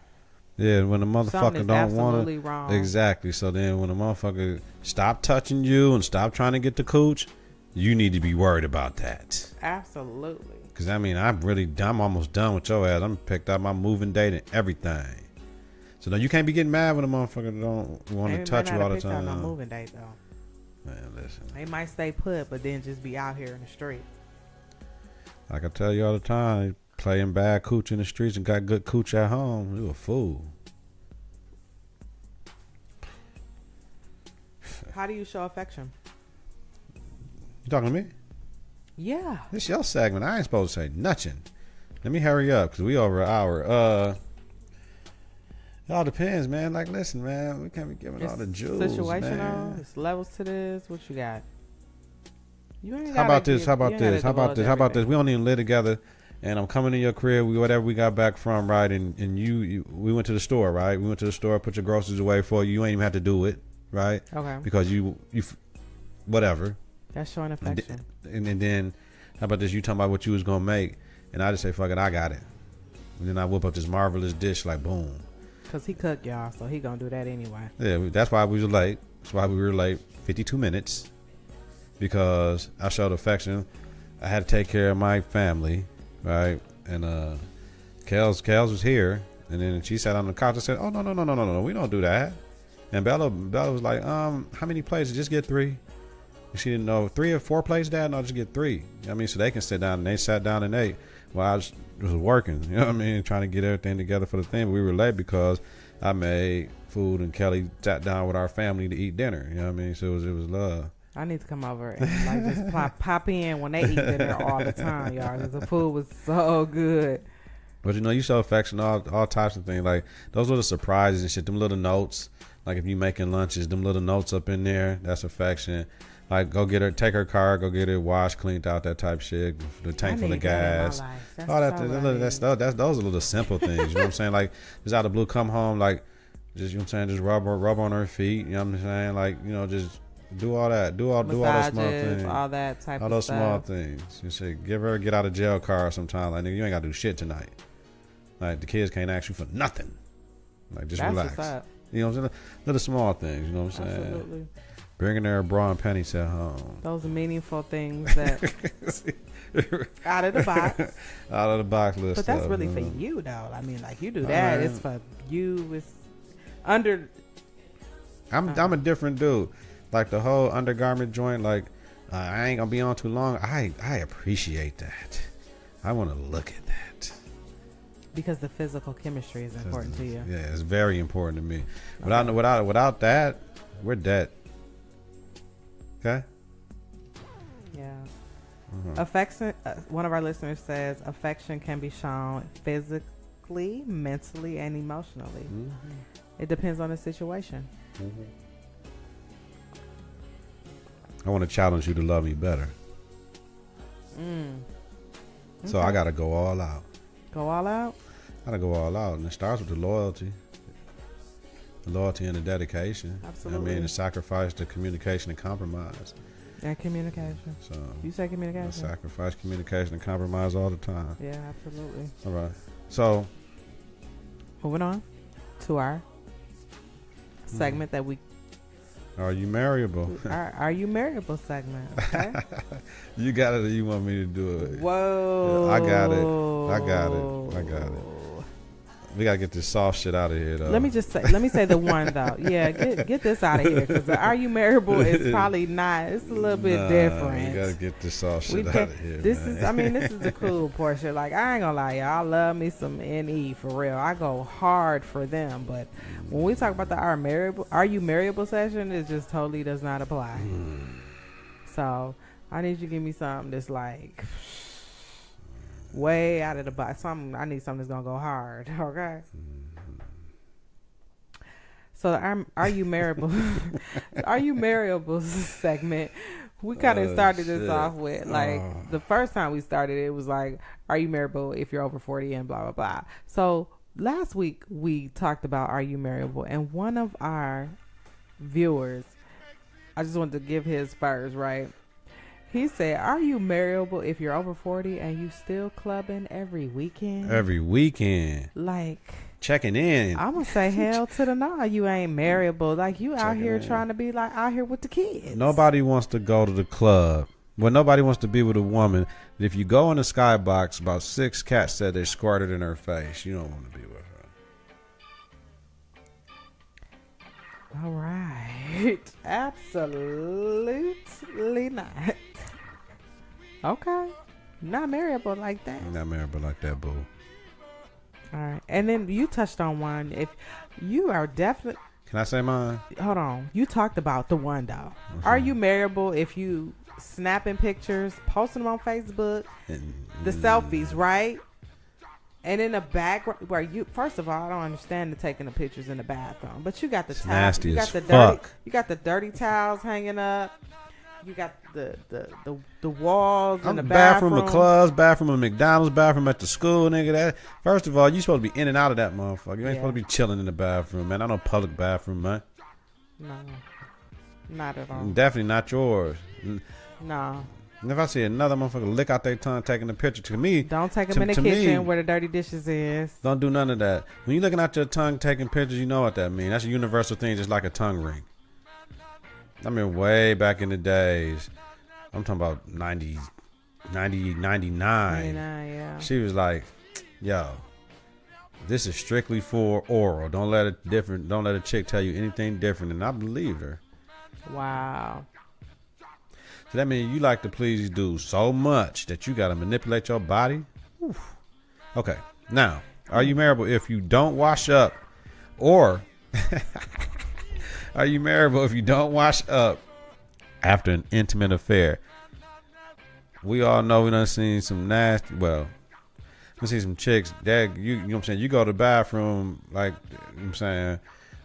Yeah, when the motherfucker don't want to. Wrong. Exactly. So then when the motherfucker stop touching you and stop trying to get the cooch, you need to be worried about that. Absolutely. Because, I mean, I'm almost done with your ass. I'm picked up my moving date and everything. So now you can't be getting mad when a motherfucker don't want to touch you all the time. My moving date, though. Man, listen. They might stay put, but then just be out here in the street. Like I tell you all the time, playing bad cooch in the streets and got good cooch at home, you a fool. How do you show affection? You talking to me? Yeah. This your segment. I ain't supposed to say nothing. Let me hurry up because we over an hour. It all depends, man. Like, listen, man, we can't be giving all the jewels, situational. Man. It's levels to this. What you got? You ain't How about this? How about this? We don't even live together, and I'm coming to your crib. Whatever we got back from, right? And we went to the store, right? We went to the store, put your groceries away for you. You ain't even have to do it, right? Okay. Because you whatever. That's showing affection. And then, how about this? You talking about what you was gonna make, and I just say, "Fuck it, I got it." And then I whip up this marvelous dish, like boom. Cause he cooked, y'all, so he gonna do that anyway. Yeah, that's why we were late. That's why we were late, 52 minutes, because I showed affection. I had to take care of my family, right? And Kels was here, and then she sat on the couch and said, "Oh no, we don't do that." And Bella was like, "How many plates? Just get 3." She didn't know 3 or 4 plates, Dad. No, just get 3. I mean, so they can sit down. And they sat down and ate while I was working. You know what I mean? Trying to get everything together for the thing. But we were late because I made food and Kelly sat down with our family to eat dinner. You know what I mean? So it was love. I need to come over and like just pop in when they eat dinner all the time, y'all. Because the food was so good. But you know, you show affection, all types of things. Like those little surprises and shit. Them little notes. Like if you making lunches, them little notes up in there. That's affection. Like take her car, go get it washed, cleaned out, that type shit. The tank full of gas. All that. Those are little simple things. You know what I'm saying? Like just out of the blue, come home, like just, you know what I'm saying, just rub on her feet. You know what I'm saying? Like, you know, just do all that. Do all those small things. All that type of stuff. All those small things. You say, give her a get out of jail card sometime. Like, nigga, you ain't gotta do shit tonight. Like the kids can't ask you for nothing. Like just relax. What's up. You know what I'm saying? Little small things. You know what I'm saying? Absolutely. Bringing her a bra and panties at home. Those are meaningful things that out of the box. Out of the box list. But that's really for you, though. I mean, like you do that. It's for you. It's under. I'm a different dude. Like the whole undergarment joint. Like I ain't gonna be on too long. I appreciate that. I want to look at that. Because the physical chemistry is important to you. Yeah, it's very important to me. Without that, we're dead. Okay. Yeah. Affection. One of our listeners says affection can be shown physically, mentally, and emotionally. Mm-hmm. It depends on the situation. Mm-hmm. I want to challenge you to love me better. So I gotta go all out. Go all out. I gotta go all out, and it starts with the loyalty. The loyalty and the dedication. Absolutely. I mean, the sacrifice, the communication, and compromise. And communication. So you say communication. Sacrifice, communication, and compromise all the time. Yeah, absolutely. All right. So moving on to our segment that we. Are you marriable? Are you marriable segment? Okay. You got it. Or you want me to do it? Whoa! I got it. We gotta get this soft shit out of here, though. Let me say the one though. Yeah, get this out of here because the Are You Marriable is probably not. It's a little bit different. We gotta get this soft shit out of here. This is the cool portion. Like I ain't gonna lie, y'all. I love me some NE for real. I go hard for them, but when we talk about the Are You Marriable session, it just totally does not apply. So I need you to give me something that's like way out of the box. I need something that's gonna go hard. Okay. So Are You Marriable? Are You Marriable segment? We kind of started this off with like the first time we started it was like, are you marriable if you're over 40 and blah blah blah. So last week we talked about Are You Marriable, and one of our viewers, I just wanted to give his first, right? He said, are you marriable if you're over 40 and you still clubbing every weekend? Every weekend. Like, checking in. I'm going to say hell to the no. You ain't marriable. Like, you out here trying to be like out here with the kids. Nobody wants to go to the club. Well, nobody wants to be with a woman. If you go in the skybox, about 6 cats said they squirted in her face. You don't want to be with her. All right. Absolutely not. Okay. Not marriable like that. Not marriable like that, boo. All right. And then you touched on one. If you are definitely... Can I say mine? Hold on. You talked about the one, though. Are you marriable if you snapping pictures, posting them on Facebook, the selfies, right? And in the background, where you, first of all, I don't understand the taking the pictures in the bathroom, but you got the towels, nasty you got as the fuck. dirty, you got the dirty towels hanging up. You got the walls in the bathroom. Bathroom of clubs, bathroom of McDonald's, bathroom at the school, nigga. That first of all, you supposed to be in and out of that motherfucker. You ain't supposed to be chilling in the bathroom, man. I know public bathroom, man. No, not at all. Definitely not yours. No. And if I see another motherfucker lick out their tongue taking a picture, to me, don't take them in the kitchen where the dirty dishes is. Don't do none of that. When you looking at your tongue taking pictures, you know what that means. That's a universal thing, just like a tongue ring. I mean, way back in the days. I'm talking about 99. 99, yeah. She was like, yo, this is strictly for oral. Don't let a chick tell you anything different. And I believed her. Wow. So that means you like to please these dudes so much that you got to manipulate your body? Oof. Okay. Now, are you marriable if you don't wash up? Or are you marriable if you don't wash up after an intimate affair? We all know we done seen some nasty, well, we seen some chicks that, you know what I'm saying, you go to the bathroom, like, you know what I'm saying,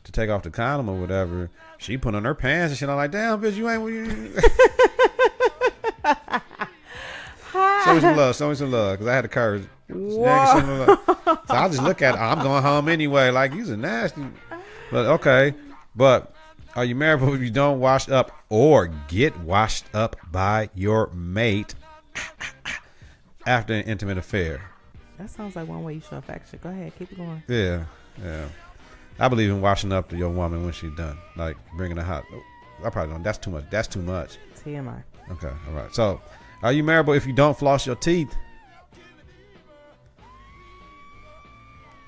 to take off the condom or whatever, she put on her pants and shit. I'm like, damn, bitch, you ain't... Show me some love, because I had to curse. So I just look at it, I'm going home anyway, like, you's a nasty. But, okay, but are you married if you don't wash up or get washed up by your mate after an intimate affair? That sounds like one way you show affection. Go ahead, keep it going. Yeah. I believe in washing up to your woman when she's done, like bringing her hot. I probably don't. That's too much. TMI. Okay, all right. So, are you marriable if you don't floss your teeth?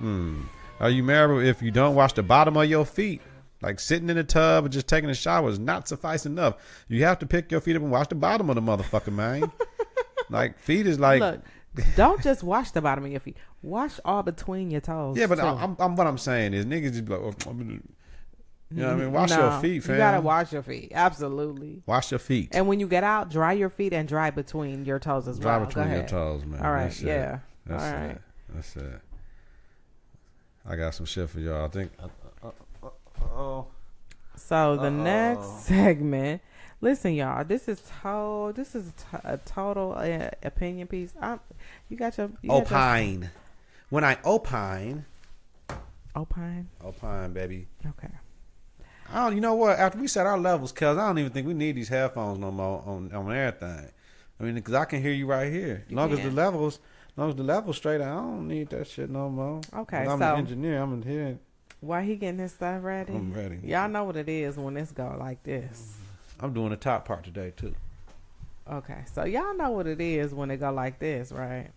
Are you marriable if you don't wash the bottom of your feet? Like sitting in the tub or just taking a shower is not suffice enough. You have to pick your feet up and wash the bottom of the motherfucker, man. Like feet is like. Look, don't just wash the bottom of your feet. Wash all between your toes. Yeah, but too. what I'm saying is niggas just be like, you know what I mean? Wash your feet, fam. You gotta wash your feet. Absolutely. Wash your feet. And when you get out, dry your feet and dry between your toes as well. Dry between your toes, man. All right, That's yeah. That's all it. right. That's it. I got some shit for y'all. I think. So the next segment. Listen, y'all. This is a total opinion piece. You got your opine. When I opine. Opine, baby. Okay. You know what? After we set our levels, Kels, I don't even think we need these headphones no more on everything. I mean, because I can hear you right here. As long as the levels straight, I don't need that shit no more. Okay, I'm an engineer. I'm in here. While he getting his stuff ready? I'm ready. Y'all know what it is when this go like this. I'm doing the top part today, too. Okay, so y'all know what it is when it go like this, right?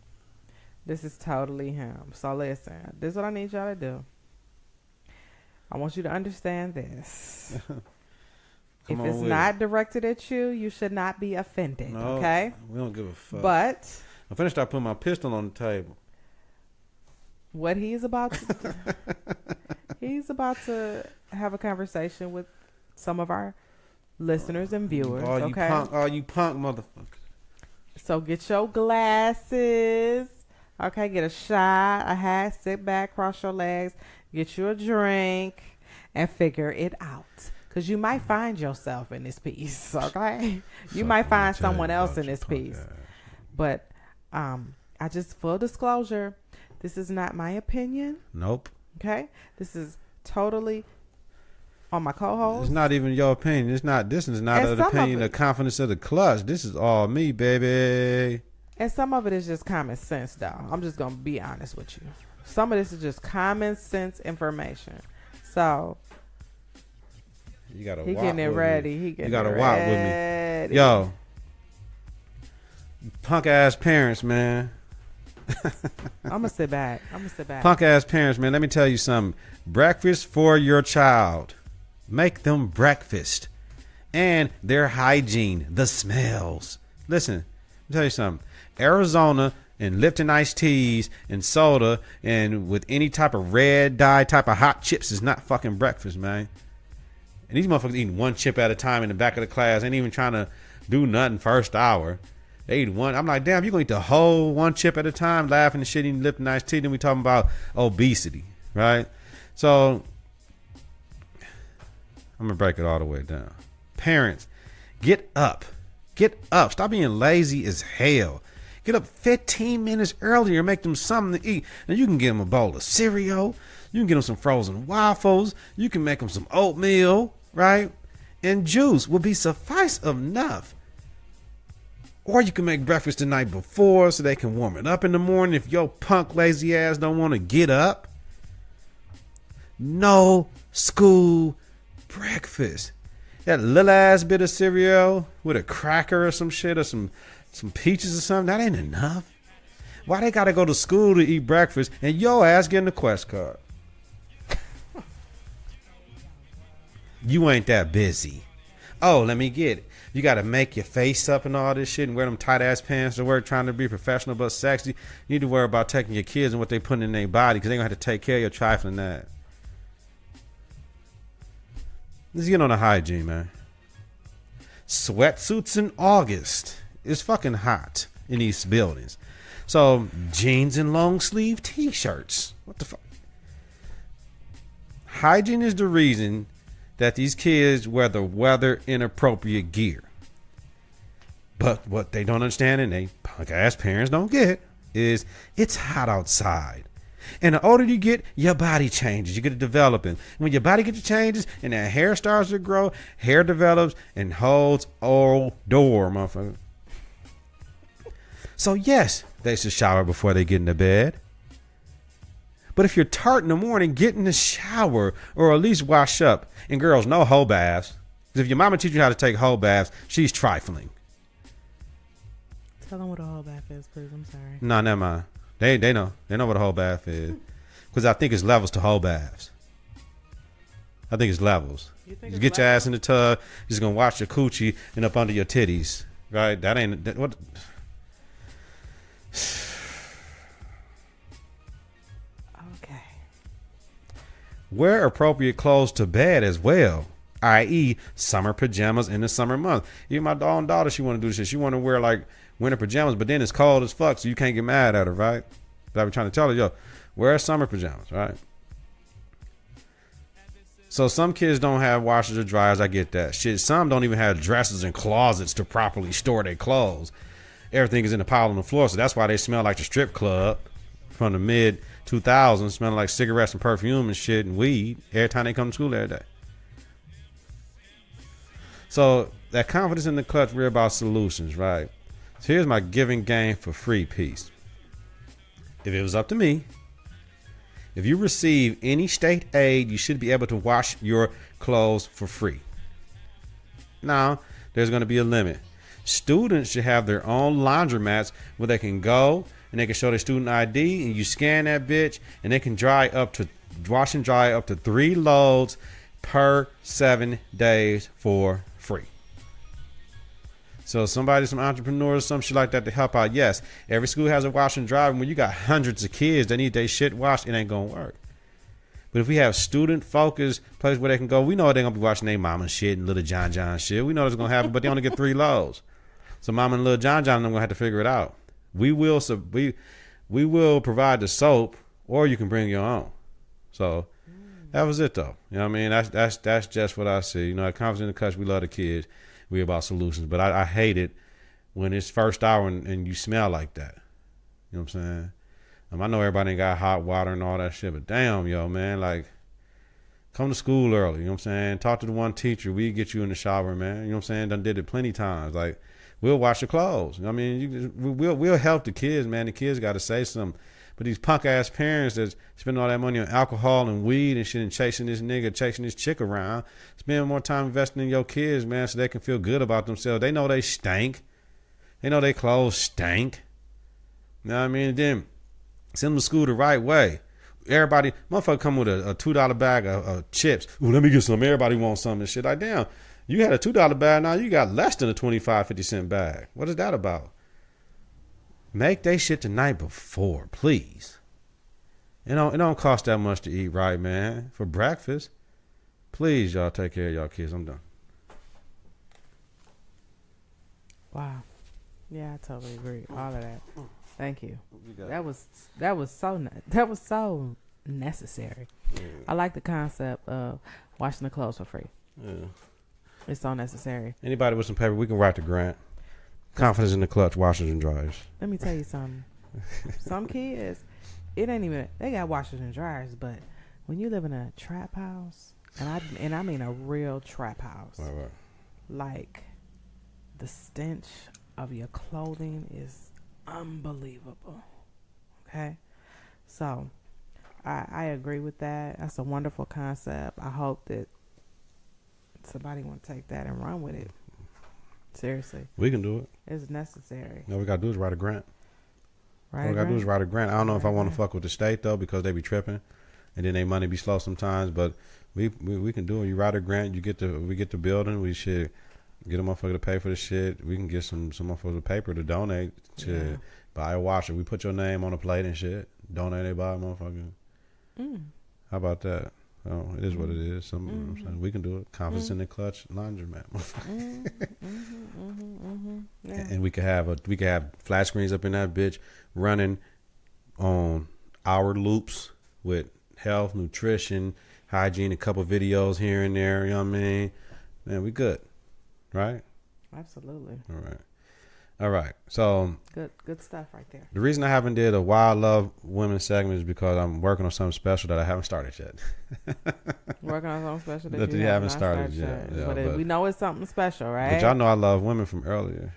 This is totally him. So listen, this is what I need y'all to do. I want you to understand this. If it's not directed at you, you should not be offended. No, okay? We don't give a fuck. But I'm finna start putting my pistol on the table. What he's about to he's about to have a conversation with some of our listeners and viewers. All okay? you punk motherfuckers. So get your glasses. Okay, get a shot, a hat, sit back, cross your legs, get you a drink, and figure it out. Because you might find yourself in this piece, okay? You might find someone else in this piece. But I just, full disclosure, this is not my opinion. Nope. Okay? This is totally on my co-host. It's not even your opinion. This is not an opinion of Confidence of the Klutch. This is all me, baby. And some of it is just common sense, though. I'm just going to be honest with you. Some of this is just common sense information. So, you gotta he walk getting it with ready. Me. He getting you gotta it walk ready. with me. Yo, punk ass parents, man. I'm gonna sit back. Punk ass parents, man. Let me tell you something. Breakfast for your child. Make them breakfast. And their hygiene, the smells. Listen, let me tell you something. Arizona and Lipton iced teas and soda and with any type of red dye type of hot chips is not fucking breakfast, man. And these motherfuckers eating one chip at a time in the back of the class. Ain't even trying to do nothing first hour. They eat one. I'm like, damn, you gonna eat the whole one chip at a time, laughing and shit, eating Lipton iced tea. Then we talking about obesity, right? So I'm gonna break it all the way down. Parents, get up. Get up. Stop being lazy as hell. Get up 15 minutes earlier. Make them something to eat. And you can give them a bowl of cereal. You can get them some frozen waffles. You can make them some oatmeal, right? And juice will be suffice enough. Or you can make breakfast the night before so they can warm it up in the morning if your punk lazy ass don't want to get up. No school breakfast. That little ass bit of cereal with a cracker or some shit or some peaches or something, that ain't enough. Why they gotta go to school to eat breakfast and your ass getting a Quest card? You ain't that busy. Oh, let me get it. You gotta make your face up and all this shit and wear them tight ass pants to work trying to be professional but sexy. You need to worry about taking your kids and what they putting in their body because they gonna have to take care of your trifling that. Let's get on the hygiene, man. Sweatsuits in August. It's fucking hot in these buildings. So, jeans and long sleeve t-shirts. What the fuck? Hygiene is the reason that these kids wear the weather inappropriate gear. But what they don't understand and they punk ass parents don't get is it's hot outside. And the older you get, your body changes. You get to developing. When your body gets to changes and that hair starts to grow, hair develops and holds all door, motherfucker. So yes, they should shower before they get into bed. But if you're tart in the morning, get in the shower or at least wash up. And girls, no whole baths. Because if your mama teaches you how to take whole baths, she's trifling. Tell them what a whole bath is, please. I'm sorry. No, never mind. They know. They know what a whole bath is. Because I think it's levels to whole baths. I think it's levels. You get your ass in the tub. You're just going to wash your coochie and up under your titties. Right? That ain't... what? Okay. Wear appropriate clothes to bed as well. I.e. summer pajamas in the summer month. Even my own daughter, she want to do this shit. She want to wear like winter pajamas, but then it's cold as fuck, so you can't get mad at her, right? But I've been trying to tell her, yo, wear summer pajamas, right? So some kids don't have washers or dryers. I get that shit. Some don't even have dressers and closets to properly store their clothes. Everything is in a pile on the floor, so that's why they smell like the strip club from the mid 2000s, smelling like cigarettes and perfume and shit and weed every time they come to school every day. So that confidence in the Klutch, we're about solutions, right? So here's my giving game for free piece. If it was up to me, if you receive any state aid, you should be able to wash your clothes for free. Now, there's going to be a limit. Students should have their own laundromats where they can go and they can show their student ID, and you scan that bitch, and they can wash and dry up to 3 loads per 7 days for free. So some entrepreneurs, some shit like that to help out. Yes, every school has a wash and dry. When you got hundreds of kids that need their shit washed, it ain't gonna work. But if we have student-focused place where they can go, we know they're going to be watching their mama shit and little John shit. We know it's going to happen, but they only get 3 loads. So mama and little John, they're going to have to figure it out. We will provide the soap, or you can bring your own. So that was it, though. You know what I mean? That's just what I see. You know, at Confidence in the Klutch, we love the kids. We about solutions. But I hate it when it's first hour and you smell like that. You know what I'm saying? I know everybody ain't got hot water and all that shit, but damn, yo, man, like, come to school early, you know what I'm saying? Talk to the one teacher. We get you in the shower, man. You know what I'm saying? Done did it plenty times. Like, we'll wash your clothes. I mean, we'll help the kids, man. The kids got to say something. But these punk-ass parents that spend all that money on alcohol and weed and shit and chasing this chick around, spend more time investing in your kids, man, so they can feel good about themselves. They know they stink. They know their clothes stink. You know what I mean? Then send them to school the right way. Everybody, motherfucker come with a $2 bag of chips. Ooh, let me get some. Everybody wants some and shit. Like, damn, you had a $2 bag. Now you got less than a 50 cent bag. What is that about? Make they shit the night before, please. It don't cost that much to eat right, man. For breakfast. Please, y'all take care of y'all kids. I'm done. Wow. Yeah, I totally agree. All of that. Thank you. That was so necessary. Yeah. I like the concept of washing the clothes for free. Yeah. It's so necessary. Anybody with some paper, we can write the grant. Confidence in the Klutch, washers and dryers. Let me tell you something. Some kids, it ain't even, they got washers and dryers, but when you live in a trap house, and I mean a real trap house, right. Like the stench of your clothing is unbelievable. Okay, so I agree with that. That's a wonderful concept. I hope that somebody want to take that and run with it. Seriously, we can do it. It's necessary. All we gotta do is write a grant. All we gotta do is write a grant. I don't know if I want to fuck with the state though, because they be tripping, and then they money be slow sometimes. But we can do it. You write a grant. We get the building. We should get a motherfucker to pay for the shit. We can get some motherfuckers of paper to donate to buy a washer. We put your name on a plate and shit. Donate, they buy a motherfucker. How about that? Oh, it is what it is. We can do it. Confidence in the Klutch laundromat. Yeah. And we could have flat screens up in that bitch running on hour loops with health, nutrition, hygiene, a couple videos here and there. You know what I mean? Man, we good, right? Absolutely. All right. So good stuff right there. The reason I haven't did a Why I Love Women segment is because I'm working on something special that I haven't started yet. Working on something special that you haven't started yet. Yeah, but we know it's something special, right? But y'all know I love women from earlier.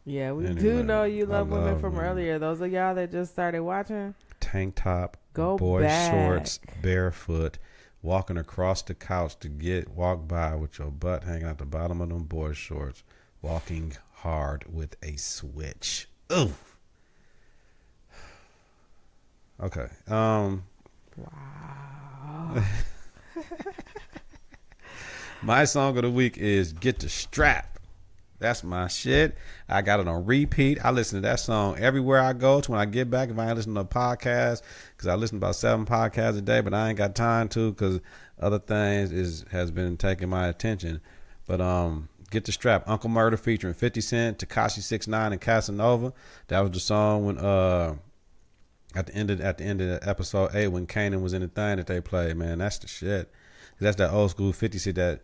Yeah, we do know you love women from earlier. Those of y'all that just started watching. Tank top, boy shorts, barefoot, walking across the couch to walk by with your butt hanging out the bottom of them boy shorts, walking hard with a switch. Ooh. Okay. Wow. My song of the week is Get the Strap. That's my shit. I got it on repeat. I listen to that song everywhere I go. To when I get back, if I ain't listening to a podcast, because I listen to about 7 podcasts a day, but I ain't got time to because other things has been taking my attention. But Get the Strap, Uncle Murder featuring 50 Cent, Tekashi 6ix9ine, and Casanova. That was the song when at the end of episode 8 when Kanan was in the thing that they played. Man, that's the shit. That's that old school 50 shit, that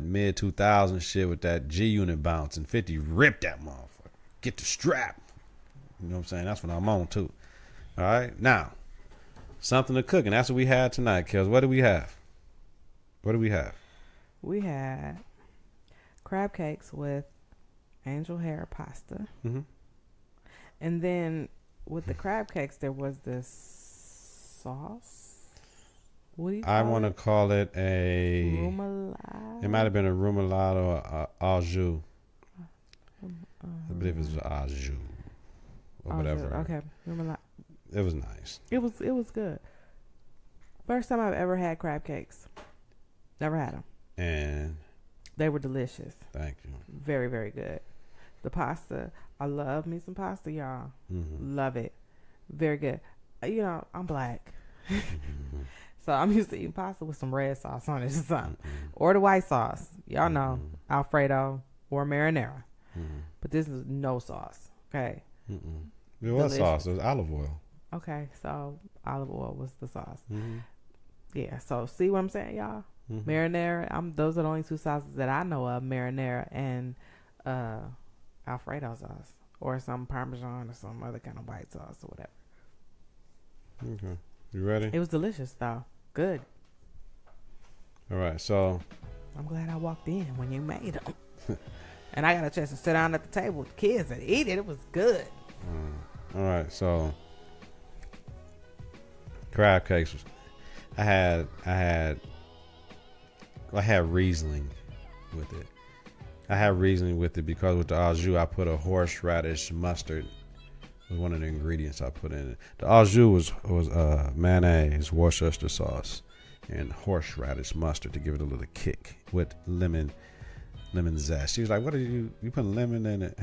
mid 2000 shit with that G Unit bounce, and 50 ripped that motherfucker. Get the strap. You know what I'm saying? That's what I'm on too. All right, now something to cook, and that's what we had tonight, Kels. What do we have? We had crab cakes with angel hair pasta. Mm-hmm. And then with the crab cakes, there was this sauce. What do you call I want to call it a... Remoulade? It might have been a remoulade or a au jus. I believe it was au jus. or whatever. Okay. Remember that? It was nice. It was good. First time I've ever had crab cakes. Never had them. And they were delicious. Thank you. Very, very good. The pasta, I love me some pasta, y'all. Mm-hmm. Love it. Very good. You know, I'm black. Mm-hmm. So I'm used to eating pasta with some red sauce on it or something. Mm-hmm. Or the white sauce. Y'all know. Mm-hmm. Alfredo or marinara. Mm-hmm. But this is no sauce. Okay. Mm-hmm. It was sauce. It was olive oil. Okay. So olive oil was the sauce. Mm-hmm. Yeah. So see what I'm saying, y'all? Mm-hmm. Marinara. Those are the only two sauces that I know of. Marinara and Alfredo sauce. Or some Parmesan or some other kind of white sauce or whatever. Okay. You ready? It was delicious, though. Good. All right, so I'm glad I walked in when you made them. And I got a chance to sit down at the table with the kids and eat it. It was good. All right, so crab cakes. I had Riesling with it. I had Riesling with it because with the au jus, I put a horseradish mustard. Was one of the ingredients I put in it. The au jus was mayonnaise, Worcestershire sauce, and horseradish mustard to give it a little kick with lemon zest. She was like, "What are you putting lemon in it?"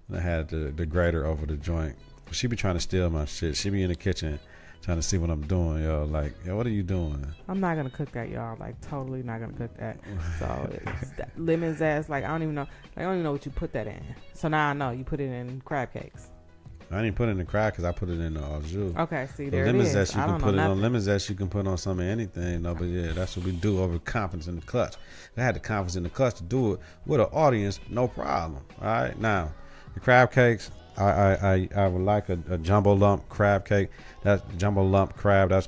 And I had the grater over the joint. She be trying to steal my shit. She be in the kitchen trying to see what I'm doing, yo. Like, yo, what are you doing? I'm not gonna cook that, y'all. Like, totally not gonna cook that. So lemon zest, like I don't even know what you put that in. So now I know you put it in crab cakes. I didn't put it in the crab because I put it in the au jus. Okay, see, the there lemon it is. Zest, you I can don't put know it nothing. on lemon zest. You can put on some of anything. No, but yeah, that's what we do over confidence in the Klutch. I had the confidence in the Klutch to do it with an audience, no problem. All right, now the crab cakes. I would like a jumbo lump crab cake. That jumbo lump crab. A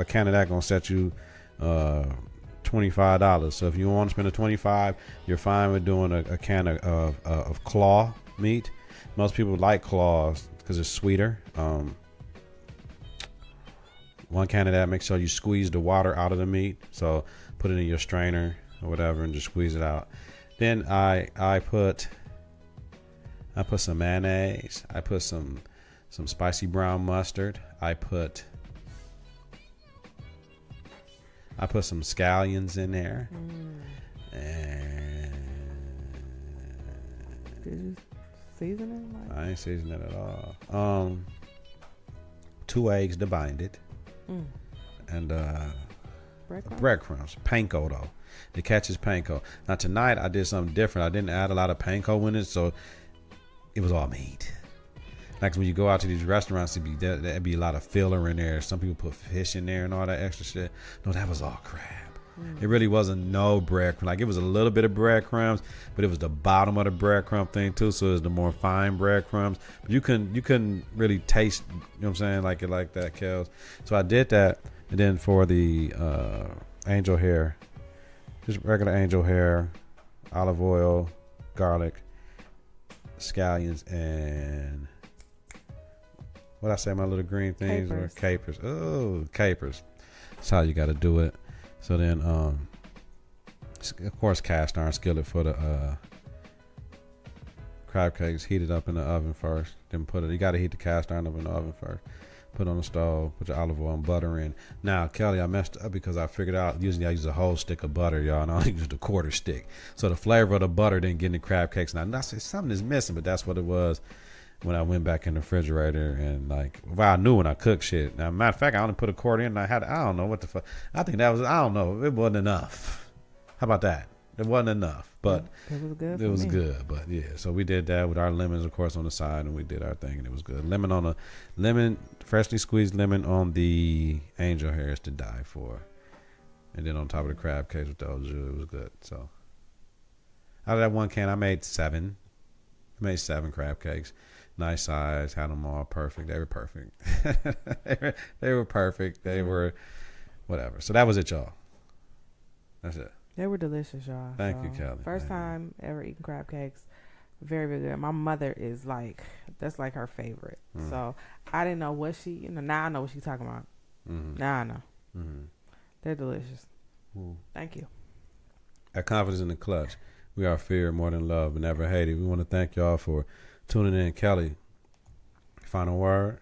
can of that gonna set you $25. So if you want to spend $25, you're fine with doing a can of claw meat. Most people like claws because it's sweeter. One can of that, make sure you squeeze the water out of the meat. So put it in your strainer or whatever and just squeeze it out. Then I put some mayonnaise. I put some spicy brown mustard. I put some scallions in there. And did you season it? Like? I ain't season it at all. 2 eggs to bind it. And breadcrumbs. Panko though. The catch is panko. Now tonight I did something different. I didn't add a lot of panko in it, so it was all meat. Like when you go out to these restaurants, there'd be a lot of filler in there. Some people put fish in there and all that extra shit. No, that was all crab. It really wasn't no breadcrumbs. Like it was a little bit of breadcrumbs, but it was the bottom of the breadcrumb thing too. So it was the more fine breadcrumbs. But you couldn't really taste. You know what I'm saying? Like it like that, Kels. So I did that, and then for the angel hair, just regular angel hair, olive oil, garlic, scallions, and what I say, my little green things capers. Or capers. Oh, capers. That's how you got to do it. So then, of course, cast iron skillet for the crab cakes. Heat it up in the oven first. Then you got to heat the cast iron up in the oven first. Put it on the stove. Put your olive oil and butter in. Now, Kelly, I messed up because I figured out usually I use a whole stick of butter, y'all, and I only used a quarter stick. So the flavor of the butter didn't get in the crab cakes. Now, I said something is missing, but that's what it was. When I went back in the refrigerator and I knew when I cooked shit. Now, matter of fact, I only put a quarter in and I don't know what the fuck. I think I don't know. It wasn't enough. How about that? It wasn't enough, but it was good. It was good, but yeah. So we did that with our lemons, of course, on the side, and we did our thing, and it was good. Freshly squeezed lemon on the angel hair is to die for, and then on top of the crab cakes with the au jus, it was good. So out of that one can, I made 7. I made 7 crab cakes. Nice size, had them all perfect. They were perfect. They were perfect. They were whatever. So that was it, y'all. That's it. They were delicious, y'all. Thank you, Kelly. First time ever eating crab cakes. Very, very good. My mother is that's like her favorite. So I didn't know what now I know what she's talking about. Now I know. They're delicious. Thank you. Our confidence in the Klutch. We are feared more than love and never hated. We want to thank y'all for tuning in. Kelly, Final word.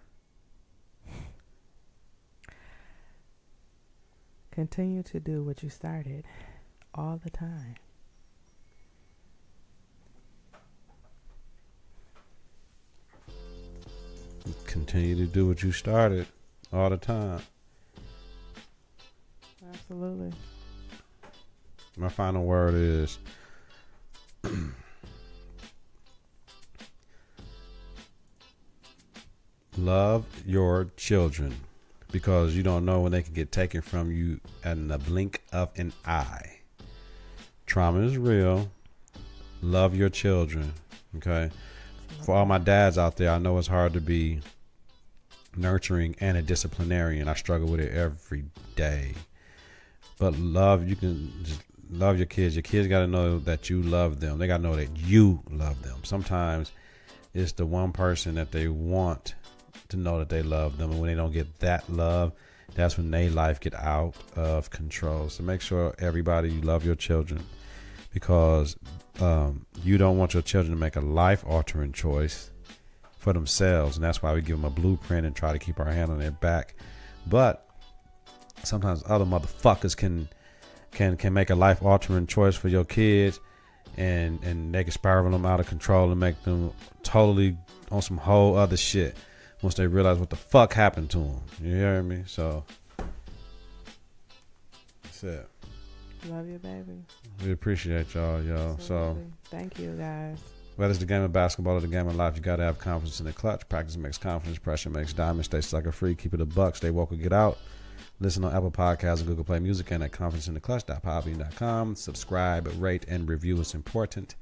Continue to do what you started all the time. Continue to do what you started all the time. Absolutely. My final word is love your children, because you don't know when they can get taken from you in the blink of an eye. Trauma is real. Love your children. Okay. For all my dads out there, I know it's hard to be nurturing and a disciplinarian. I struggle with it every day. But you can just love your kids. Your kids got to know that you love them. They got to know that you love them. Sometimes it's the one person that they want to know that they love them. And when they don't get that love, that's when their life get out of control. So make sure everybody, you love your children, because you don't want your children to make a life-altering choice for themselves. And that's why we give them a blueprint and try to keep our hand on their back. But sometimes other motherfuckers can make a life-altering choice for your kids, and they can spiral them out of control and make them totally on some whole other shit once they realize what the fuck happened to them. You hear me? So that's it. Love you, baby. We appreciate y'all, yo. Absolutely. So thank you, guys. whether it's the game of basketball or the game of life, you got to have confidence in the clutch. Practice makes confidence. Pressure makes diamonds. Stay sucker free. Keep it a buck. Stay woke or get out. Listen on Apple Podcasts and Google Play Music and at confidenceintheclutch.podbean.com. Subscribe, rate, and review. It's important.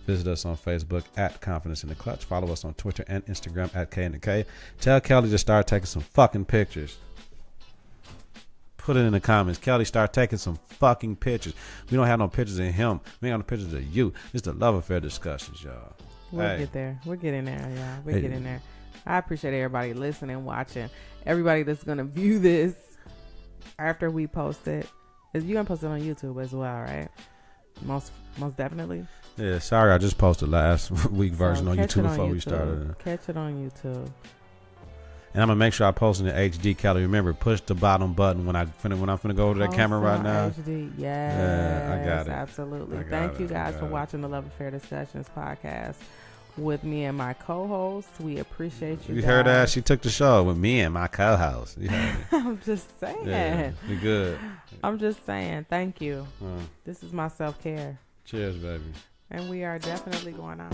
Visit us on Facebook at Confidence in the Clutch. Follow us on Twitter and Instagram at K&K. Tell Kelly to start taking some fucking pictures. Put it in the comments. Kelly, start taking some fucking pictures. We don't have no pictures of him. We ain't got no pictures of you. It's the love affair discussions, y'all. We'll get there. We're getting there, y'all. We're getting there. I appreciate everybody listening, watching. Everybody that's going to view this after we post it. You're going to post it on YouTube as well, right? Most definitely. Yeah, sorry, I just posted last week version on YouTube before we started. Catch it on YouTube. And I'm gonna make sure I post in the HD. Kelly, remember, push the bottom button when I'm finna go to that camera right now. HD, yes. Yeah, I got it. Absolutely. Thank you guys for watching the Love Affair Discussions podcast with me and my co-host. We appreciate you. You heard that? She took the show with me and my co-host. You heard me. I'm just saying. Yeah, you good. I'm just saying. Thank you. This is my self-care. Cheers, baby. And we are definitely going out.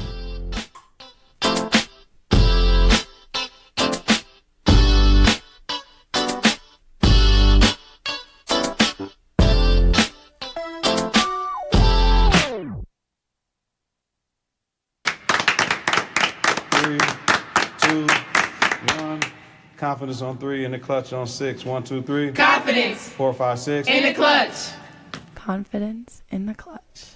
3, 2, 1. Confidence on 3, in the clutch on 6. 1, 2, 3. Confidence. 4, 5, 6. In the clutch. Confidence in the clutch.